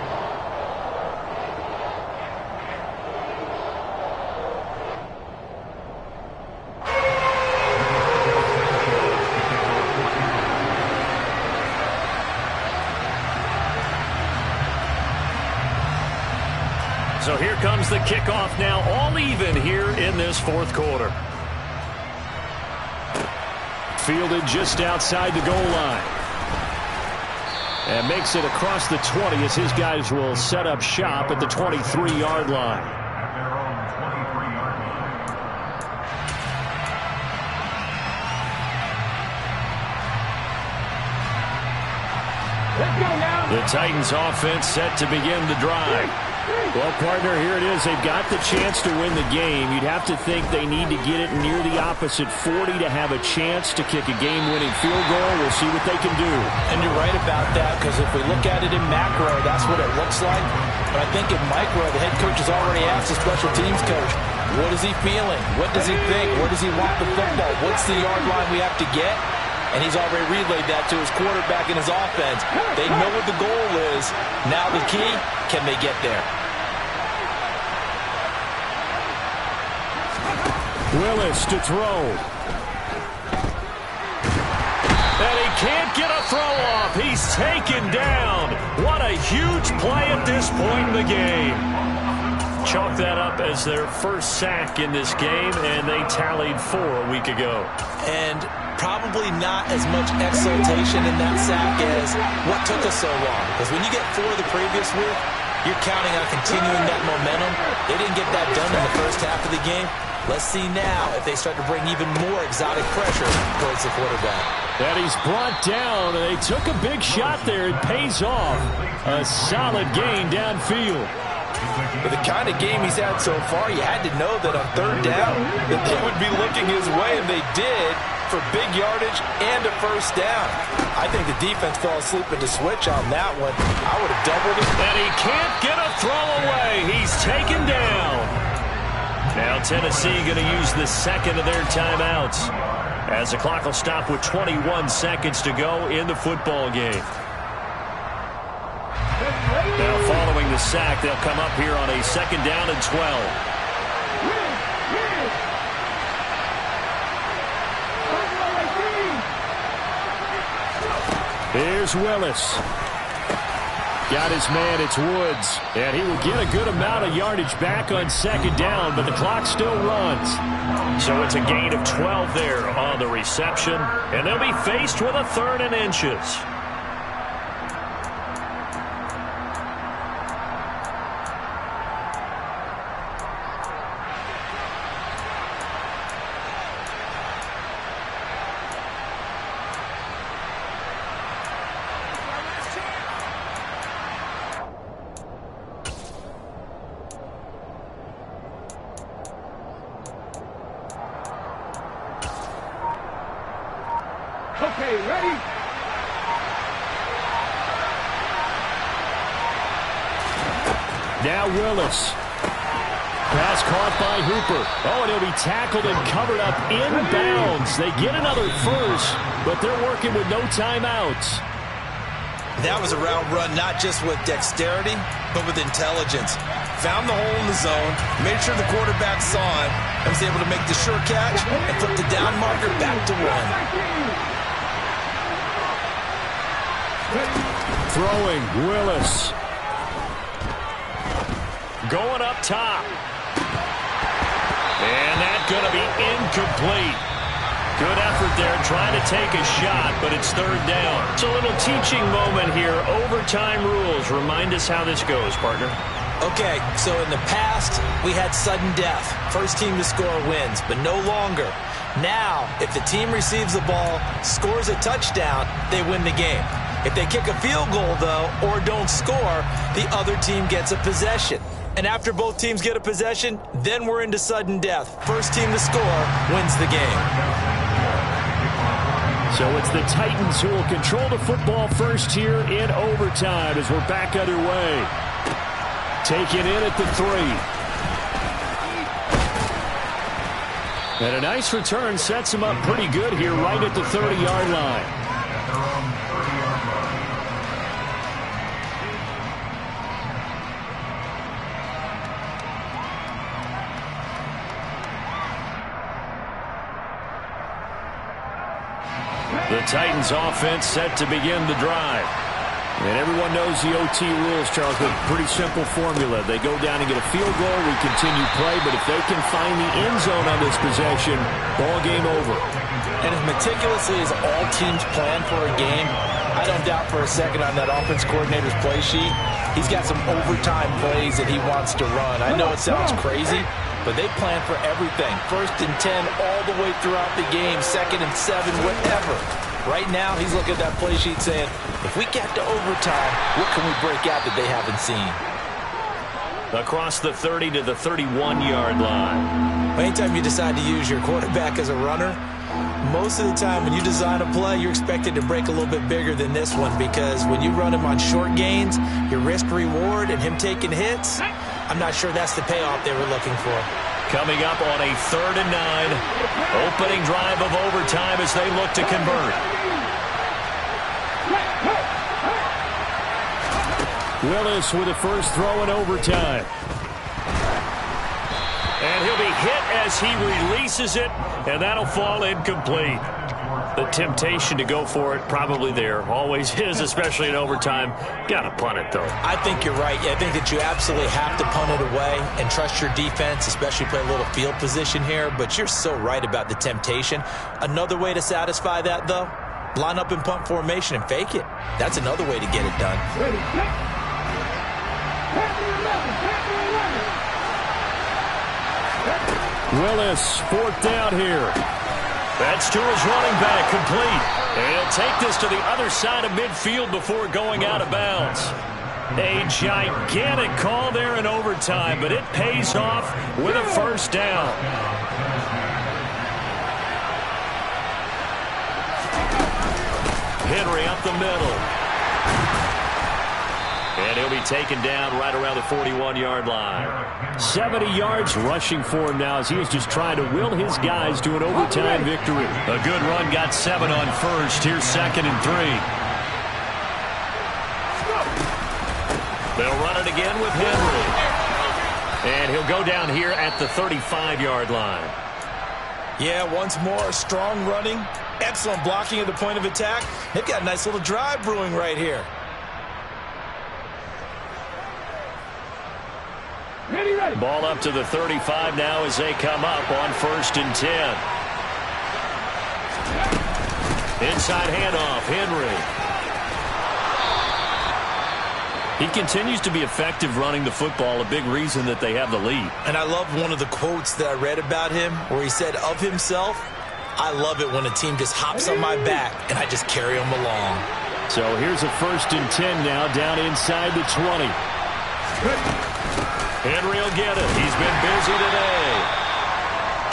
S3: So here comes the kickoff now, all even here in this 4th quarter. Fielded just outside the goal line. And makes it across the 20 as his guys will set up shop at the 23-yard line.
S4: At their own 23-yard line.
S5: Let's go now.
S3: The Titans offense set to begin the drive. Well, partner, here it is. They've got the chance to win the game. You'd have to think they need to get it near the opposite 40 to have a chance to kick a game-winning field goal. We'll see what they can do.
S1: And you're right about that, because if we look at it in macro, that's what it looks like. But I think in micro, the head coach has already asked the special teams coach, what is he feeling? What does he think? Where does he want the football? What's the yard line we have to get? And he's already relayed that to his quarterback and his offense. They know what the goal is. Now the key, can they get there?
S3: Willis to throw. And he can't get a throw off. He's taken down. What a huge play at this point in the game. Chalk that up as their first sack in this game, and they tallied 4 a week ago.
S1: And probably not as much exultation in that sack as what took us so long. Because when you get 4 the previous week, you're counting on continuing that momentum. They didn't get that done in the first half of the game. Let's see now if they start to bring even more exotic pressure towards the quarterback.
S3: And he's brought down, and they took a big shot there. It pays off. A solid gain downfield.
S1: With the kind of game he's had so far, you had to know that on 3rd down that they would be looking his way, and they did. for big yardage and a first down. I think the defense fell asleep at the switch on that one. I would have doubled it.
S3: And he can't get a throw away. He's taken down. Now Tennessee going to use the second of their timeouts, as the clock will stop with 21 seconds to go in the football game. Now following the sack, they'll come up here on a 2nd down and 12. Here's Willis. Got his man, it's Woods. And he will get a good amount of yardage back on 2nd down, but the clock still runs. So it's a gain of 12 there on the reception. And they'll be faced with a 3rd and inches.
S5: Okay, ready?
S3: Now Willis. Pass caught by Hooper. Oh, and he'll be tackled and covered up inbounds. They get another first, but they're working with no timeouts.
S1: That was a route run not just with dexterity, but with intelligence. Found the hole in the zone, made sure the quarterback saw it, and was able to make the sure catch and put the down marker back to 1.
S3: Throwing, Willis. Going up top. And that's going to be incomplete. Good effort there trying to take a shot, but it's 3rd down. It's a little teaching moment here. Overtime rules. Remind us how this goes, partner.
S1: Okay, so in the past, we had sudden death. First team to score wins, but no longer. Now, if the team receives the ball, scores a touchdown, they win the game. If they kick a field goal, though, or don't score, the other team gets a possession. And after both teams get a possession, then we're into sudden death. First team to score wins the game.
S3: So it's the Titans who will control the football first here in overtime as we're back underway. Taken in at the 3. And a nice return sets him up pretty good here right at the 30-yard line. The Titans offense set to begin the drive. And everyone knows the OT rules, Charles, but pretty simple formula. They go down and get a field goal, we continue play, but if they can find the end zone on this possession, ball game over.
S1: And as meticulously as all teams plan for a game, I don't doubt for a second on that offense coordinator's play sheet, he's got some overtime plays that he wants to run. I know it sounds crazy, but they plan for everything. 1st and 10 all the way throughout the game, 2nd and 7, whatever. Right now, he's looking at that play sheet saying, if we get to overtime, what can we break out that they haven't seen?
S3: Across the 30 to the 31-yard line.
S1: Anytime you decide to use your quarterback as a runner, most of the time when you design a play, you're expected to break a little bit bigger than this one, because when you run him on short gains, your risk-reward and him taking hits, I'm not sure that's the payoff they were looking for.
S3: Coming up on a 3rd and 9. Opening drive of overtime as they look to convert. Willis with the first throw in overtime. And he'll be hit as he releases it, and that'll fall incomplete. The temptation to go for it probably there. Always is, especially in overtime. Got to punt it, though.
S1: I think you're right. I think that you absolutely have to punt it away and trust your defense, especially play a little field position here. But you're so right about the temptation. Another way to satisfy that, though, line up in punt formation and fake it. That's another way to get it done.
S3: Willis, 4th down here. That's to his running back, complete. And he'll take this to the other side of midfield before going out of bounds. A gigantic call there in overtime, but it pays off with a first down. Henry up the middle. And he'll be taken down right around the 41-yard line. 70 yards rushing for him now as he is just trying to will his guys to an overtime victory. A good run got 7 on first. Here's 2nd and 3. They'll run it again with Henry. And he'll go down here at the 35-yard line.
S1: Yeah, once more, strong running, excellent blocking at the point of attack. They've got a nice little drive brewing right here.
S3: Ball up to the 35 now as they come up on 1st and 10. Inside handoff, Henry. He continues to be effective running the football, a big reason that they have the lead.
S1: And I love one of the quotes that I read about him where he said of himself, I love it when a team just hops on my back and I just carry them along.
S3: So here's a 1st and 10 now down inside the 20. Henry will get it. He's been busy today.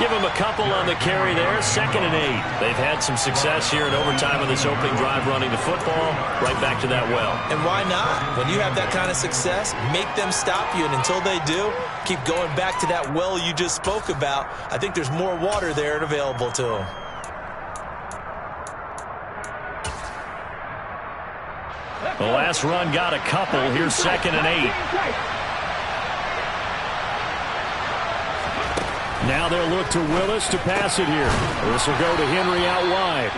S3: Give him a couple on the carry there. 2nd and 8. They've had some success here in overtime on this opening drive running the football. Right back to that well.
S1: And why not? When you have that kind of success, make them stop you. And until they do, keep going back to that well you just spoke about. I think there's more water there and available to them.
S3: The last run got a couple. Here's 2nd and 8. Now they'll look to Willis to pass it here. This will go to Henry out wide.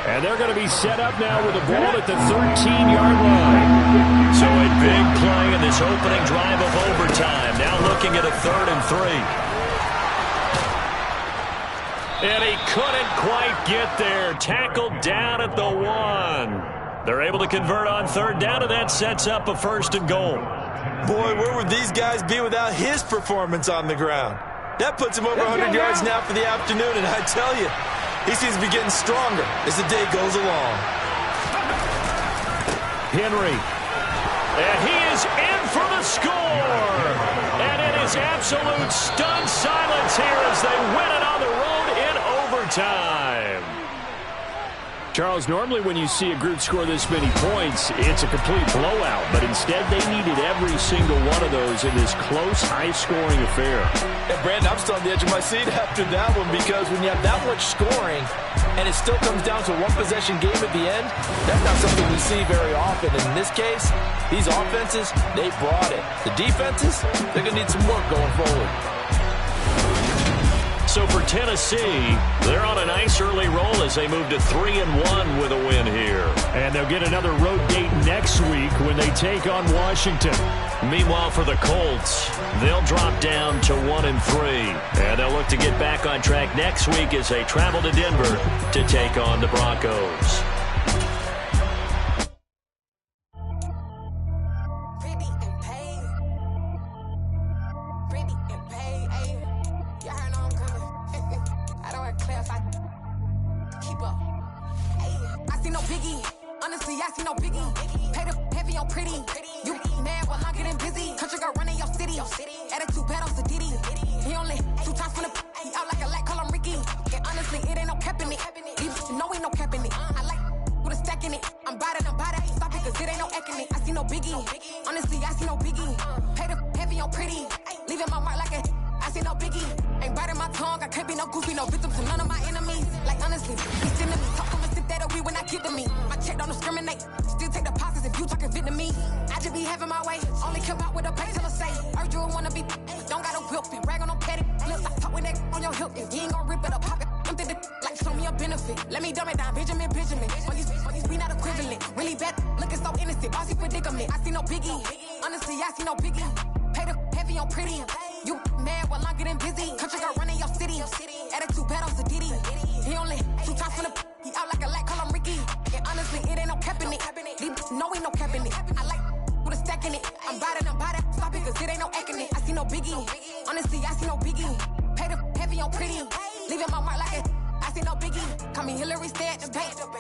S3: And they're going to be set up now with the ball at the 13-yard line. So a big play in this opening drive of overtime. Now looking at a 3rd and 3. And he couldn't quite get there. Tackled down at the 1. They're able to convert on 3rd down, and that sets up a 1st and goal.
S1: Boy, where would these guys be without his performance on the ground? That puts him over 100 yards now for the afternoon, and I tell you, he seems to be getting stronger as the day goes along.
S3: Henry. And he is in for the score. And it is absolute stunned silence here as they win it on the road in overtime. Charles, normally when you see a group score this many points, it's a complete blowout. But instead, they needed every single one of those in this close, high-scoring affair.
S1: And Brandon, I'm still on the edge of my seat after that one because when you have that much scoring and it still comes down to a one-possession game at the end, that's not something we see very often. And in this case, these offenses, they brought it. The defenses, they're going to need some work going forward.
S3: So for Tennessee, they're on a nice early roll as they move to 3-1 with a win here. And they'll get another road date next week when they take on Washington. Meanwhile, for the Colts, they'll drop down to 1-3. And they'll look to get back on track next week as they travel to Denver to take on the Broncos.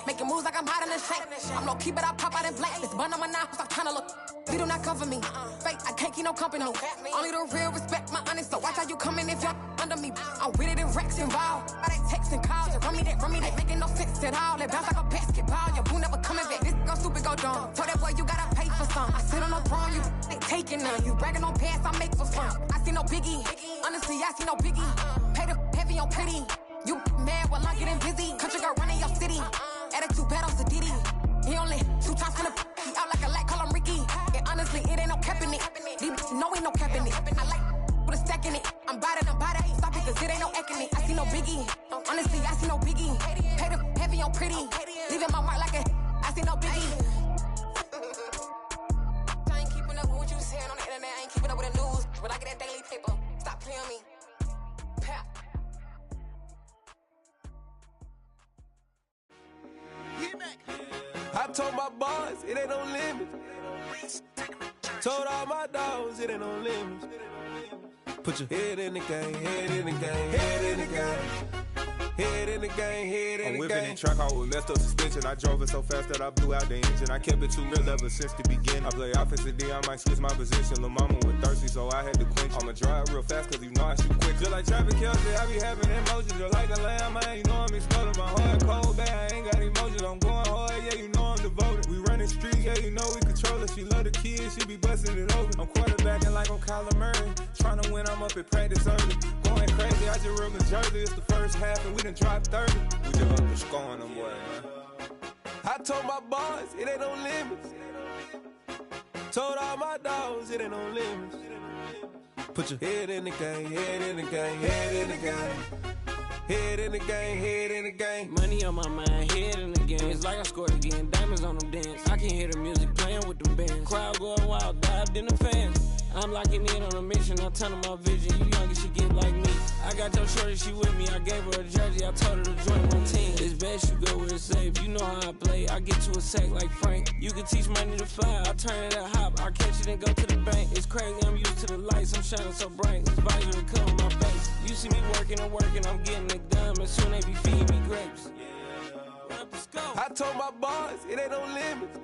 S6: Making moves like I'm hot in the shank. I'm low key, but I pop out in blank. This bun on my knife, I'm trying to look. Pussy do not cover me. Fake, I can't keep no company. Only the real respect my honest. So watch how you coming if you're under me. I'm with it in Rex involved. All they texting calls, just run me that, making no sense at all. They bounce like a basketball. Your boo never coming back. This go stupid, go dumb. Told that boy you gotta pay for some. I sit on the throne, you ain't taking none. You bragging on pants, I make for fun. I see no biggie. Honestly, I see no biggie. Pay the heavy on pretty. You mad while I'm getting busy. Country girl running your city. Attitude bad on Sadiddy. He only 2 times from the he out like a light, call him Ricky. And honestly, it ain't no cap in it. These know ain't no cap in it. I like with a stack in it. I'm bad, I ain't stop it, cause it ain't no eck in it. I see no biggie. Honestly, I see no biggie. Pay the heavy on pretty. Leaving my mark like a I see no biggie. I ain't keeping up with what you saying on the internet. I ain't keeping up with the news. When I get that daily paper, stop playing me. Pap.
S7: I told my boys it ain't no limits. Told all my dogs it ain't no limits. Put your head in the game, head in the game, head in the game. Head in the game, head in the game.
S8: I'm whipping in track out with messed up suspension. I drove it so fast that I blew out the engine. I kept it too real ever since the beginning. I play offensive D, I might switch my position. Lil' mama was thirsty, so I had to quench. I'ma drive real fast, cause you know I shoot quick. Just like Travis Kelce, I be having emotions. Just like a lamb, man, you know I'm exploding. My heart cold, bad, I ain't got emotions. I'm going hard, yeah, you know I'm devoted. We running streets, yeah, you know we control it. She love the kids, she be busting it over. I'm quarterbacking like I'm Kyler Murray. Trying to win, I'm up at practice early. Going crazy, I just real Jersey. It's the first half, and we done dropped 30. We just up and scoring them, boy, man.
S7: I told my boys it ain't no limits. Told all my dogs it ain't no limits. Put your head in the game, head in the game, head in the game. Head in the game, head in the game.
S9: Money on my mind, head in the game. It's like I scored again, diamonds on them dance. I can hear the music playing with them bands. Crowd going wild, dived in the fans. I'm locking in on a mission, I tell her my vision. You young and she get like me. I got your shorty, she with me. I gave her a jersey, I told her to join my team. It's best you go where it's safe. You know how I play. I get to a sack like Frank. You can teach money to fly. I turn it at hop. I catch it and go to the bank. It's crazy, I'm used to the lights. I'm shining so bright. This visor will cover my face. You see me working and working. I'm getting it done. And soon they be feeding me grapes.
S7: I told my boys it ain't no limits.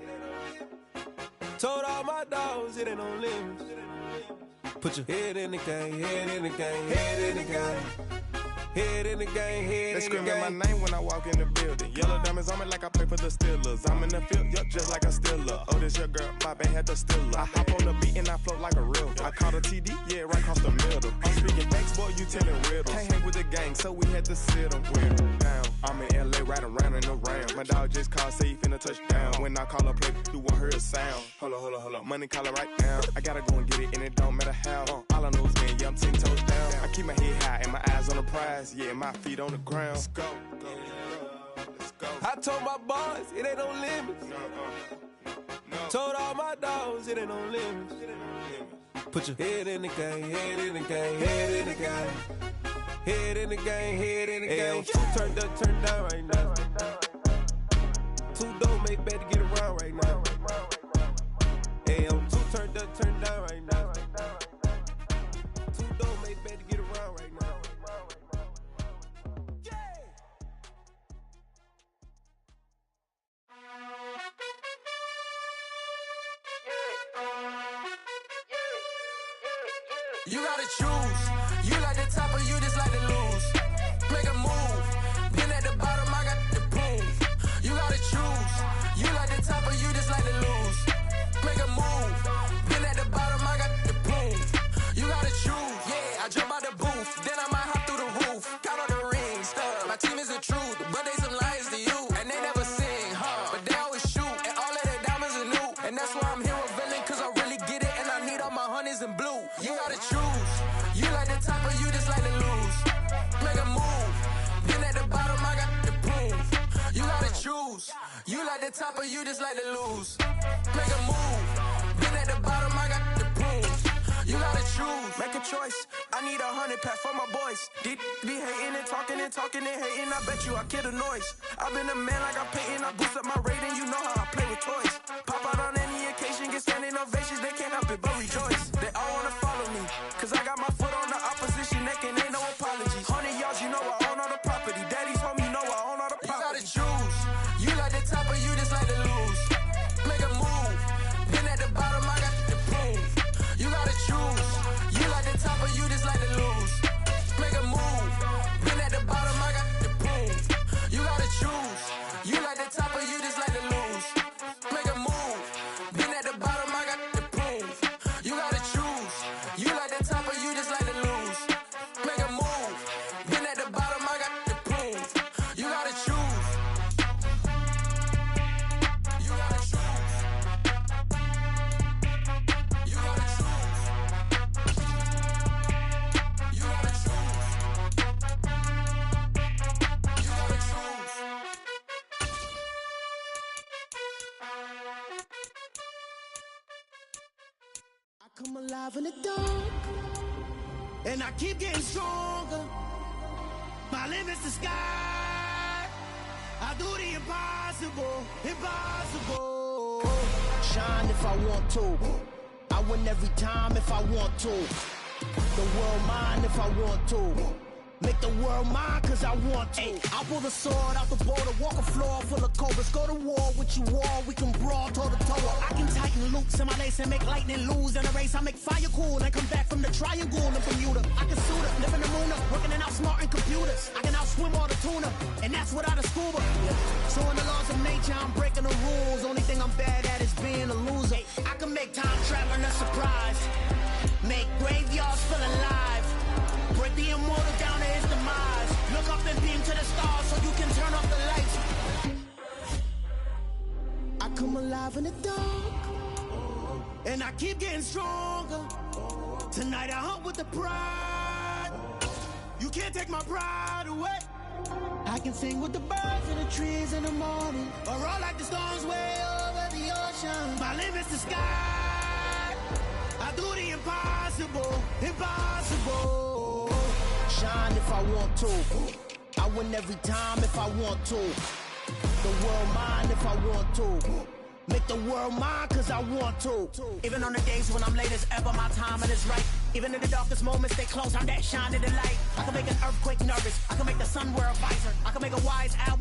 S7: Told all my dogs it ain't no limits. Put your head in the game, head in the game, head in the game. Head in the game, head in the game. They
S8: screaming my name when I walk in the building. Yellow diamonds on me like I play for the Steelers. I'm in the field, yup, just like a Steeler. Oh, this your girl, my band had the Steeler. I hop on the beat and I float like a real. I caught a TD, yeah, right across the middle. I'm speaking thanks, boy, you telling riddles. Can't hang with the gang, so we had to sit them down. I'm in LA, riding around in the round. My dog just called, say he finna touchdown. When I call a play, you won't hear a sound. Hold up, money calling right now. I gotta go and get it, and it don't matter how. All I know is, man, yeah, I'm 10 toes down. I keep my head high and my eyes on the prize. Yeah, my feet on the ground. Let's go. Let's go.
S7: I told my boys it ain't no limits. No. Told all my dogs it ain't no limits. Put your head in the game, head in the game, head in the game. Head in the game, head in the game. Two turned up, turned down right now. Two don't make bad to get around right now. Hey, I'm two turned up, turned down right now. Two don't make bad to get around right now.
S6: You gotta choose. You like the top or you just like to lose. Make a move. Been at the bottom, I got the proof. You gotta choose. You like the top or you just like to lose. Make a move. Been at the bottom, I got the proof. You gotta choose. Yeah, I jump out the booth. Then I might hop through the roof. Count on the rings. My team is the truth, but they some liars to you. And they never sing, but they always shoot. And all of their diamonds are new. And that's why I'm here with Villain, cause I really get it. And I need all my honeys in blue. You gotta choose. You like the top or you just like to lose. Make a move. Been at the bottom, I got the proof. You gotta choose. You like the top or you just like to lose. Make a move. Been at the bottom, I got the proof. You gotta choose. Make a choice. I need 100 pack for my boys. Be hating and talking and hating. I bet you I kill the noise. I've been a man like I'm Peyton. I boost up my rating. You know how I play with toys. Pop out on any occasion, get standing ovations. They can't help it but rejoice. They all wanna follow me, cause I got my foot on the opposition neck and ain't no apologies. 100 yards, you know I own all the property. Daddy's home, you know I own all the property. You gotta choose. You like the top or you just like to lose. Make a move. Been at the bottom, I got
S10: come alive in the dark, and I keep getting stronger. My limit's the sky. I do the impossible, impossible. Shine if I want to. I win every time if I want to. The world mine if I want to. Make the world mine cause I want to. I'll pull the sword out the border, walk a floor full of cobras. Go to war with you all, we can brawl toe to toe. I can tighten loops in my lace and make lightning lose in a race. I make fire cool and come back from the triangle in Bermuda. I can suit up, live in the moon up, working and outsmarting computers. I can outswim all the tuna, and that's without a scuba. So in the laws of nature, I'm breaking the rules. Only thing I'm bad at is being a loser. I can make time traveling a surprise, make graveyards feel alive, break the immortal down to his demise. Look up and beam to the stars so you can turn off the lights. I come alive in the dark, and I keep getting stronger. Tonight I hunt with the pride. You can't take my pride away. I can sing with the birds and the trees in the morning, or roll like the storms way over the ocean. My limit's the sky. I do the impossible, impossible. Shine if I want to. I win every time if I want to. The world mine if I want to. Make the world mine cause I want to. Even on the days when I'm late as ever, my timing is right. Even in the darkest moments, stay close, I'm that shine in the light. I can make an earthquake nervous. I can make the sun wear a visor. I can make a wise owl